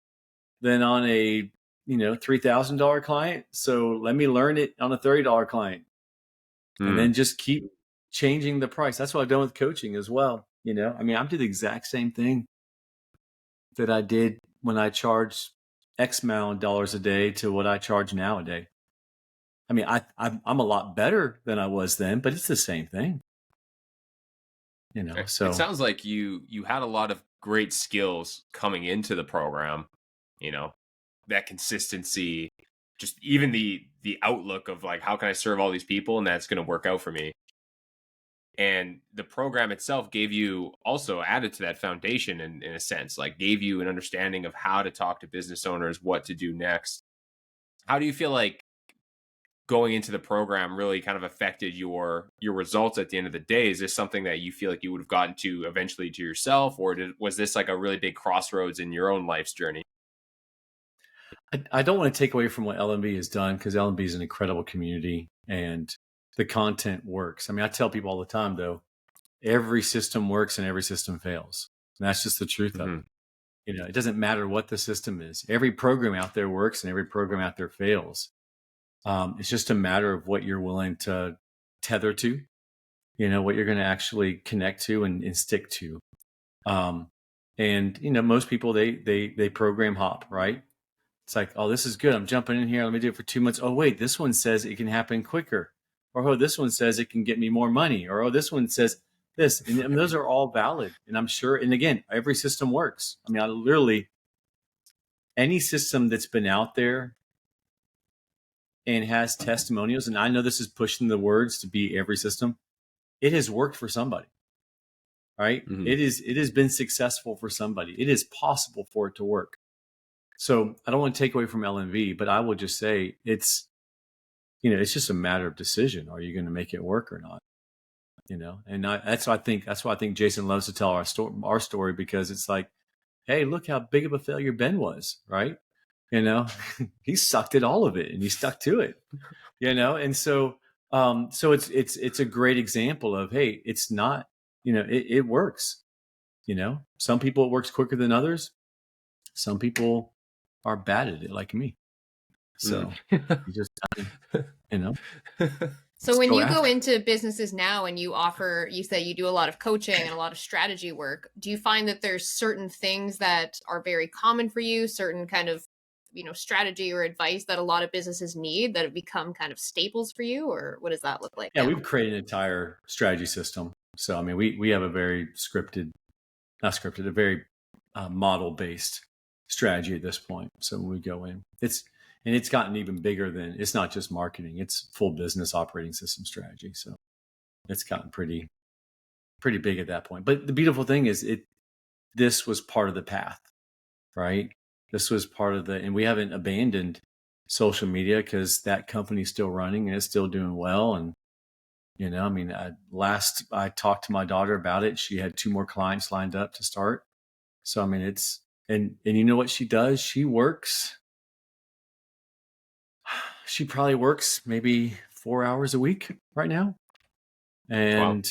than on a $3,000 client. So let me learn it on a $30 client, and then just keep changing the price. That's what I've done with coaching as well. I mean, I did the exact same thing that I did when I charged X amount of dollars a day to what I charge now a day. I mean, I'm a lot better than I was then, but it's the same thing. So it sounds like you had a lot of great skills coming into the program, that consistency, just even the outlook of like, how can I serve all these people and that's going to work out for me. And the program itself gave you, also added to that foundation in a sense, like gave you an understanding of how to talk to business owners, what to do next. How do you feel like going into the program really kind of affected your results at the end of the day? Is this something that you feel like you would have gotten to eventually to yourself, or was this like a really big crossroads in your own life's journey? I don't want to take away from what LMB has done, because LMB is an incredible community and the content works. I mean, I tell people all the time, though, every system works and every system fails. And that's just the truth of it. It doesn't matter what the system is. Every program out there works and every program out there fails. It's just a matter of what you're willing to tether to, what you're going to actually connect to and stick to. And most people, they program hop, right? It's like, oh, this is good. I'm jumping in here. Let me do it for 2 months. Oh, wait, this one says it can happen quicker. Or, oh, this one says it can get me more money. Or, oh, this one says this. And those are all valid. And I'm sure, and again, every system works. I mean, any system that's been out there and has testimonials, and I know this is pushing the words to be every system, it has worked for somebody, right? It has been successful for somebody. It is possible for it to work. So I don't want to take away from LNV, but I will just say it's just a matter of decision. Are you going to make it work or not? And that's why I think Jason loves to tell our story, because it's like, hey, look how big of a failure Ben was, right? He sucked at all of it and he stuck to it, and so it's a great example of, hey, it's not, it works. Some people it works quicker than others. Some people are bad at it, like me. So you just, So when you go into businesses now and you say you do a lot of coaching and a lot of strategy work, do you find that there's certain things that are very common for you, certain kind of, strategy or advice that a lot of businesses need that have become kind of staples for you, or what does that look like? Yeah, we've created an entire strategy system. So, I mean, we have a very a very model-based strategy at this point. So when we go in, it's gotten even bigger than, it's not just marketing, it's full business operating system strategy. So it's gotten pretty big at that point. But the beautiful thing is this was part of the path, right? This was part of and we haven't abandoned social media, because that company's still running and it's still doing well. And, I mean, last I talked to my daughter about it, she had 2 more clients lined up to start. So, I mean, and you know what she does? She probably works maybe 4 hours a week right now, and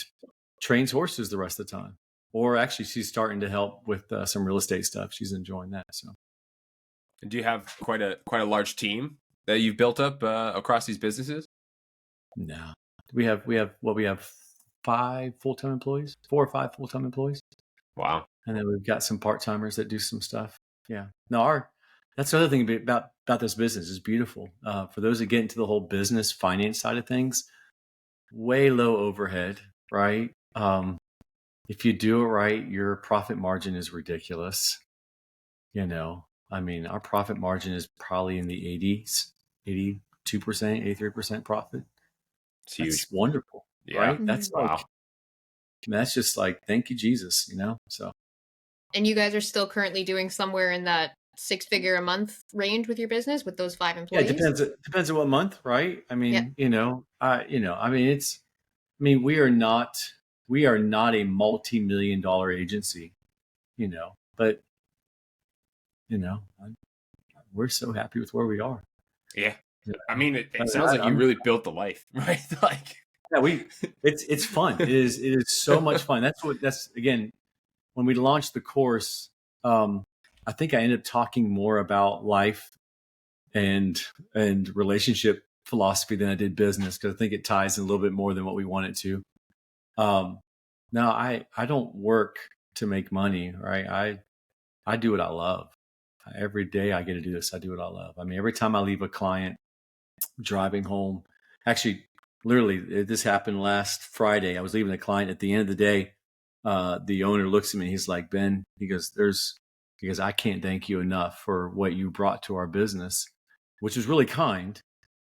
trains horses the rest of the time. Or actually, she's starting to help with some real estate stuff. She's enjoying that. So, do you have quite a large team that you've built up across these businesses? No, we have 5 full-time employees, 4 or 5 full-time employees. Wow. And then we've got some part-timers that do some stuff. Yeah. No, That's the other thing about this business. Is beautiful. For those that get into the whole business finance side of things, way low overhead, right? If you do it right, your profit margin is ridiculous. I mean, our profit margin is probably in the 80s, 82%, 83% profit. It's huge. That's wonderful, right? That's wow. That's just like, thank you, Jesus, so. And you guys are still currently doing somewhere in that 6-figure a month range with your business with those 5 employees? Yeah, it depends on what month, right? I mean, we are not a multi-million-dollar agency, but we're so happy with where we are. Yeah. I mean, it sounds like you really built the life, right? Like, yeah, it's fun. It is so much fun. That's again, when we launched the course, I think I ended up talking more about life and relationship philosophy than I did business, because I think it ties in a little bit more than what we want it to. Now I don't work to make money, right? I do what I love. Every day I get to do this. I do what I love. I mean, every time I leave a client driving home, actually, literally, this happened last Friday. I was leaving a client. At the end of the day, the owner looks at me. He's like, Ben, he goes, I can't thank you enough for what you brought to our business, which was really kind.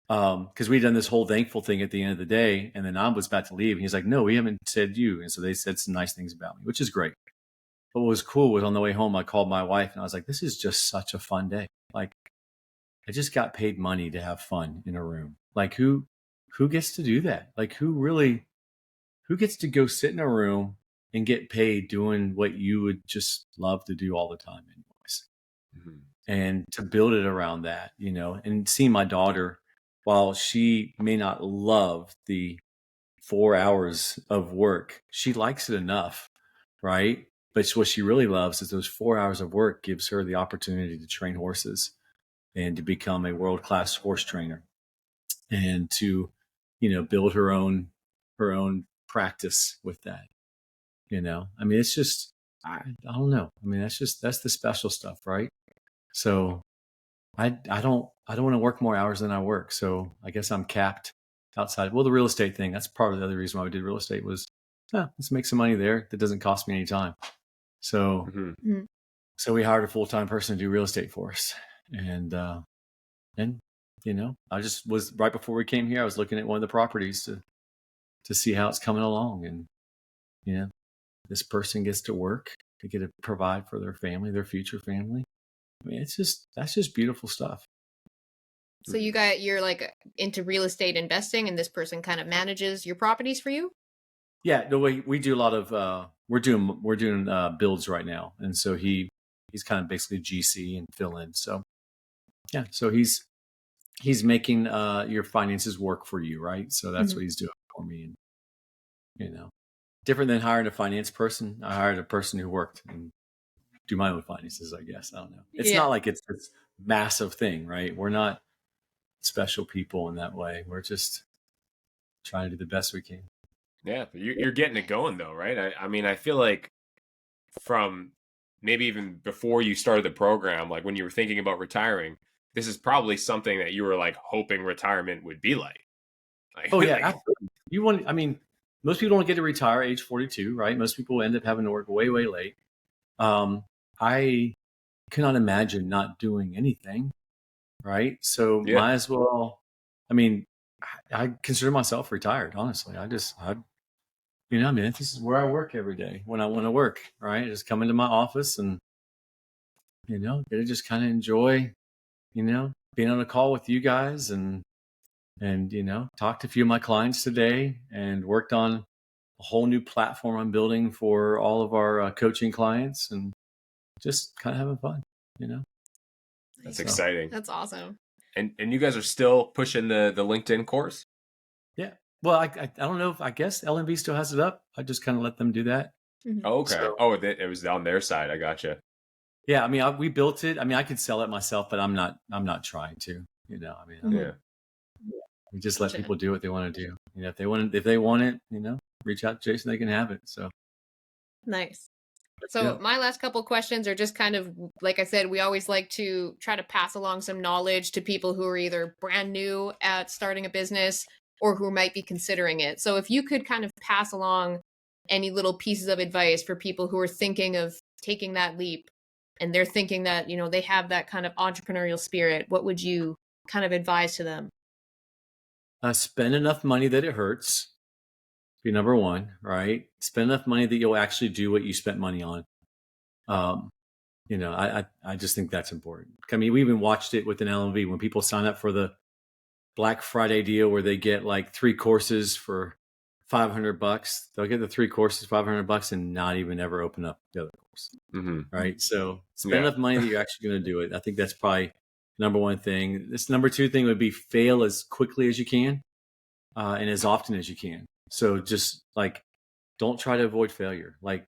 Because we'd done this whole thankful thing at the end of the day, and then I was about to leave. And he's like, no, we haven't said you. And so they said some nice things about me, which is great. But what was cool was on the way home, I called my wife and I was like, this is just such a fun day. Like, I just got paid money to have fun in a room. Like, who gets to do that? Like, who gets to go sit in a room and get paid doing what you would just love to do all the time anyways? Mm-hmm. And to build it around that, and see my daughter, while she may not love the 4 hours of work, she likes it enough, right? But what she really loves is those 4 hours of work gives her the opportunity to train horses and to become a world-class horse trainer and to, build her own practice with that. I mean, it's just, I don't know. I mean, that's the special stuff, right? So I don't want to work more hours than I work. So I guess I'm capped outside. Well, the real estate thing, that's part of the other reason why we did real estate was, let's make some money there. That doesn't cost me any time. So, so we hired a full-time person to do real estate for us. And I just was, right before we came here, I was looking at one of the properties to see how it's coming along. And, this person gets to work to get to provide for their family, their future family. I mean, that's just beautiful stuff. So you're like into real estate investing, and this person kind of manages your properties for you? Yeah, the way we do a lot of, we're doing builds right now. And so he's kind of basically GC and fill in. So yeah, so he's making your finances work for you, right? So that's what he's doing for me. And different than hiring a finance person. I hired a person who worked and do my own finances, I guess. I don't know. It's not like it's this massive thing, right? We're not special people in that way. We're just trying to do the best we can. Yeah, you're getting it going though, right? I mean, I feel like from maybe even before you started the program, like when you were thinking about retiring, this is probably something that you were like hoping retirement would be like. Oh yeah, absolutely. Most people don't get to retire age 42, right? Most people end up having to work way, way late. I cannot imagine not doing anything, right? So might as well. I consider myself retired, honestly. this is where I work every day when I want to work, right? I just come into my office and, get to just kind of enjoy, being on a call with you guys and talked to a few of my clients today and worked on a whole new platform I'm building for all of our coaching clients and just kind of having fun, That's exciting. That's awesome. And you guys are still pushing the LinkedIn course? Yeah. Well, I don't know I guess LMB still has it up. I just kind of let them do that. Oh, okay. It was on their side. I gotcha. Yeah. We built it. I could sell it myself, but I'm not trying to, we just let people do what they want to do. If they want it, reach out to Jason, they can have it. So nice. So my last couple questions are just kind of, like I said, we always like to try to pass along some knowledge to people who are either brand new at starting a business or who might be considering it. So if you could kind of pass along any little pieces of advice for people who are thinking of taking that leap and they're thinking that, they have that kind of entrepreneurial spirit, what would you kind of advise to them? Spend enough money that it hurts. Be number one, right? Spend enough money that you'll actually do what you spent money on. I just think that's important. I mean, we even watched it with an LMV when people sign up for the Black Friday deal where they get like 3 courses for $500. They'll get the 3 courses, $500, and not even ever open up the other course. Right. So spend enough money that you're actually going to do it. I think that's probably number one thing. This number two thing would be fail as quickly as you can and as often as you can. So just like, don't try to avoid failure. Like,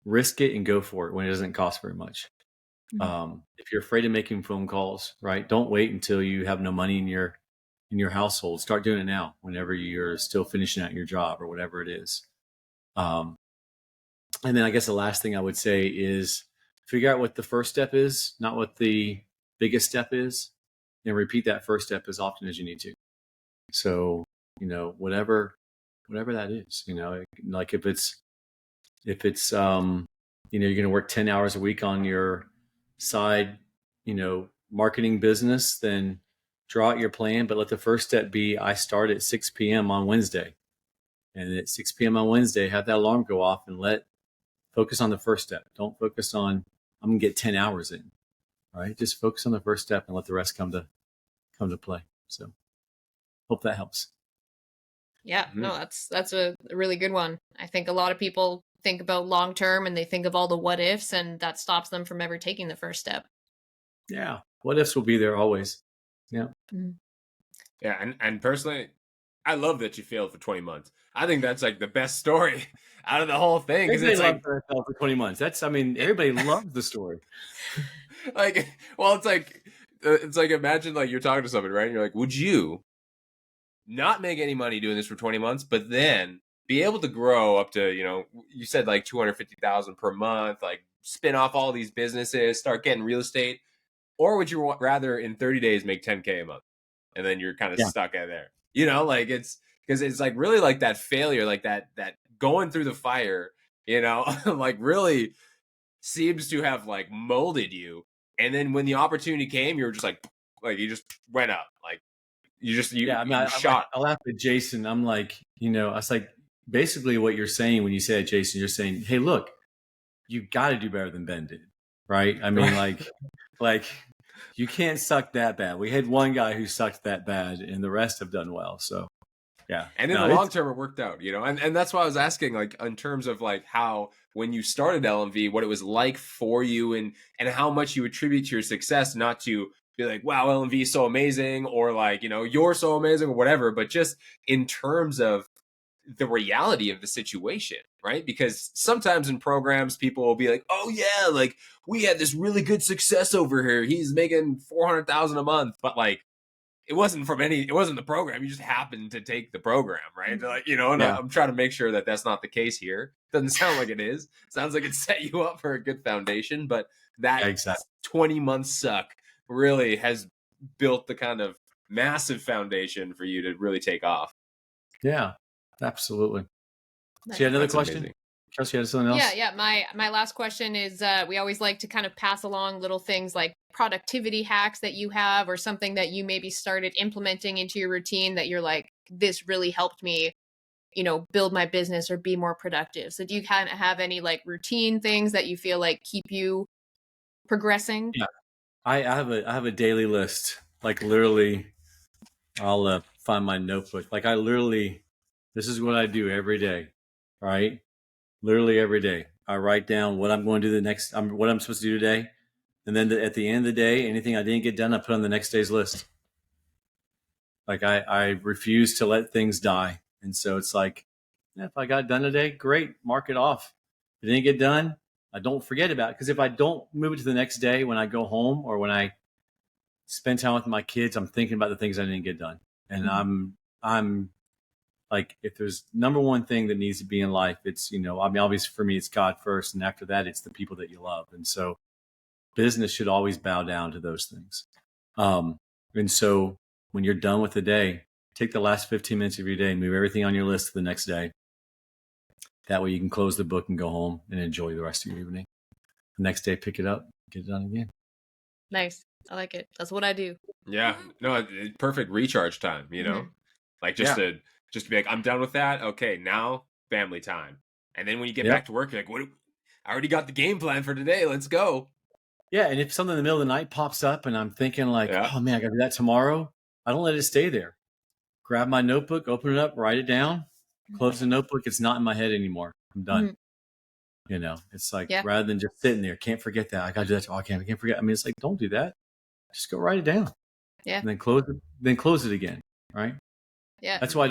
risk it and go for it when it doesn't cost very much. If you're afraid of making phone calls, right, don't wait until you have no money in your household. Start doing it now whenever you're still finishing out your job or whatever it is. And then I guess the last thing I would say is figure out what the first step is, not what the biggest step is, and repeat that first step as often as you need to. So, whatever that is, like if it's you're going to work 10 hours a week on your side, marketing business, then draw out your plan, but let the first step be, I start at 6 p.m. on Wednesday. And at 6 p.m. on Wednesday, have that alarm go off and focus on the first step. Don't focus on, I'm going to get 10 hours in, right? Just focus on the first step and let the rest come to play. So hope that helps. Yeah, no, that's a really good one. I think a lot of people think about long term and they think of all the what ifs, and that stops them from ever taking the first step. Yeah, what ifs will be there always. Yeah. Yeah, and personally, I love that you failed for 20 months. I think that's like the best story out of the whole thing. Because it's like failed for 20 months. Everybody loves the story. It's like imagine like you're talking to somebody, right? And you're like, would you not make any money doing this for 20 months, but then be able to grow up to, you said like 250,000 per month, like spin off all these businesses, start getting real estate, or would you rather in 30 days make 10K a month? And then you're kind of stuck at there, like it's because it's like really like that failure, like that going through the fire, like really seems to have like molded you. And then when the opportunity came, you're just like you just went up, like you shot. I laugh at Jason. I'm like, I was like, basically what you're saying when you say it, Jason, you're saying, hey, look, you got to do better than Ben did. Right. I mean, like you can't suck that bad. We had one guy who sucked that bad and the rest have done well. So yeah. And in the long term, it worked out, and that's why I was asking, like, in terms of like how, when you started LMV, what it was like for you and how much you attribute to your success, not to be like, wow, LMV is so amazing, or like, you're so amazing or whatever, but just in terms of the reality of the situation, right? Because sometimes in programs, people will be like, oh yeah, like we had this really good success over here. He's making 400,000 a month, but like, it wasn't the program. You just happened to take the program, right? Like, I'm trying to make sure that that's not the case here. Doesn't sound like it is. Sounds like it set you up for a good foundation, but that 20 months suck really has built the kind of massive foundation for you to really take off. Yeah, absolutely. So you had another question? Amazing. Kelsey, you had something else? Yeah. My last question is, we always like to kind of pass along little things like productivity hacks that you have, or something that you maybe started implementing into your routine that you're like, this really helped me, build my business or be more productive. So do you kind of have any like routine things that you feel like keep you progressing? Yeah, I have a daily list. Like literally, I'll find my notebook. Like this is what I do every day, right? Literally every day. I write down what I'm going to do what I'm supposed to do today. And then at the end of the day, anything I didn't get done, I put on the next day's list. Like I refuse to let things die. And so it's like, if I got done today, great, mark it off. If it didn't get done, I don't forget about it. Because if I don't move it to the next day when I go home or when I spend time with my kids, I'm thinking about the things I didn't get done. And I'm Like if there's number one thing that needs to be in life, it's, I mean, obviously for me, it's God first. And after that, it's the people that you love. And so business should always bow down to those things. And so when you're done with the day, take the last 15 minutes of your day and move everything on your list to the next day. That way you can close the book and go home and enjoy the rest of your evening. The next day, pick it up, get it done again. Nice. I like it. That's what I do. Yeah. No, perfect recharge time, like just to be like, I'm done with that. Okay. Now family time. And then when you get back to work, you're like, I already got the game plan for today. Let's go. Yeah. And if something in the middle of the night pops up and I'm thinking like, oh man, I got to do that tomorrow. I don't let it stay there. Grab my notebook, open it up, write it down, close the notebook. It's not in my head anymore. I'm done. It's like, rather than just sitting there, can't forget that. I got to do that. I can't forget. I mean, it's like, don't do that. Just go write it down. Yeah. And then close it again. Right. Yeah. That's why I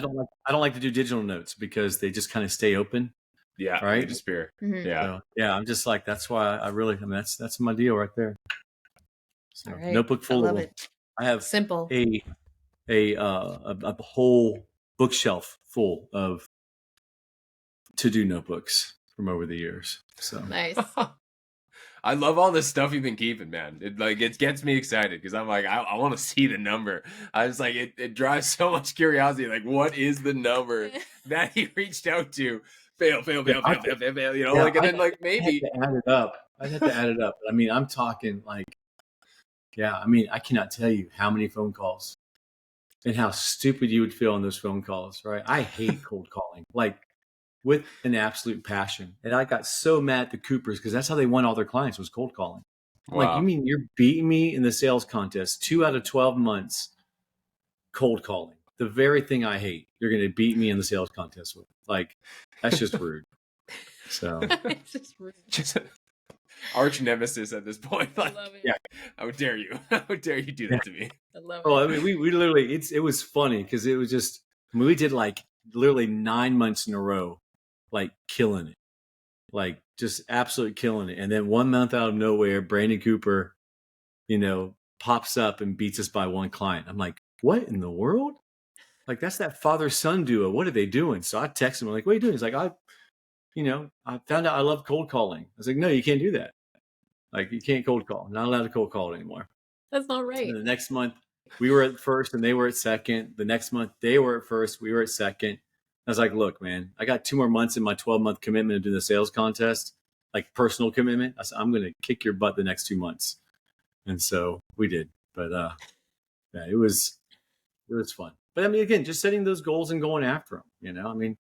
don't like to do digital notes because they just kind of stay open. Yeah. Right. They disappear. Yeah. So, I'm just like, that's why I really, that's my deal right there. So notebook full of it. I have simple a whole bookshelf full of to-do notebooks from over the years. So nice. I love all this stuff you've been keeping, man. It gets me excited because I'm like, I want to see the number. I was like, it drives so much curiosity. Like, what is the number that he reached out to? Fail. And then like maybe I'd have to add it up. I mean, I'm talking like, I mean, I cannot tell you how many phone calls and how stupid you would feel on those phone calls, right? I hate cold calling, like with an absolute passion. And I got so mad at the Coopers because that's how they won all their clients was cold calling. I'm like, you mean you're beating me in the sales contest 2 out of 12 months cold calling? The very thing I hate, you're going to beat me in the sales contest with. Like, that's just rude. So it's just rude. Arch nemesis at this point. Like, I love it. How dare you? How dare you do that to me? I love it. Oh, I mean, we literally, it was funny because it was just, I mean, we did like literally 9 months in a row, like killing it, like just absolutely killing it. And then 1 month out of nowhere, Brandon Cooper, pops up and beats us by one client. I'm like, what in the world? Like, that's that father-son duo. What are they doing? So I text him, I'm like, what are you doing? He's like, I found out I love cold calling. I was like, no, you can't do that. Like, you can't cold call. I'm not allowed to cold call anymore. That's not right. And the next month, we were at first and they were at second. The next month, they were at first. We were at second. I was like, look, man, I got 2 more months in my 12-month commitment to do the sales contest, like personal commitment. I said, I'm going to kick your butt the next 2 months. And so we did. But it was fun. But I mean, again, just setting those goals and going after them. I mean,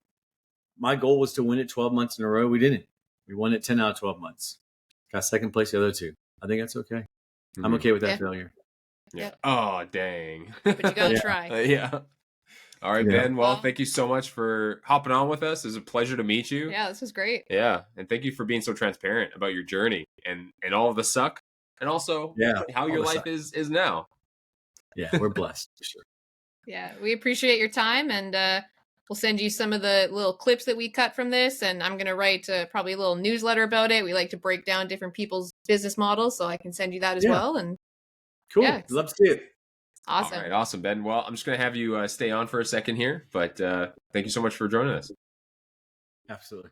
my goal was to win it 12 months in a row. We didn't. We won it 10 out of 12 months. Got second place the other 2. I think that's okay. Mm-hmm. I'm okay with that failure. Yeah. Oh, dang. But you got to try. Yeah. All right, Ben. Well, thank you so much for hopping on with us. It was a pleasure to meet you. Yeah, this was great. Yeah. And thank you for being so transparent about your journey and all of the suck and also how your life is now. Yeah, we're blessed for sure. Yeah, we appreciate your time, and we'll send you some of the little clips that we cut from this, and I'm going to write probably a little newsletter about it. We like to break down different people's business models, so I can send you that as well. And cool. Love to see it. Awesome. All right, awesome, Ben. Well, I'm just going to have you stay on for a second here, but thank you so much for joining us. Absolutely.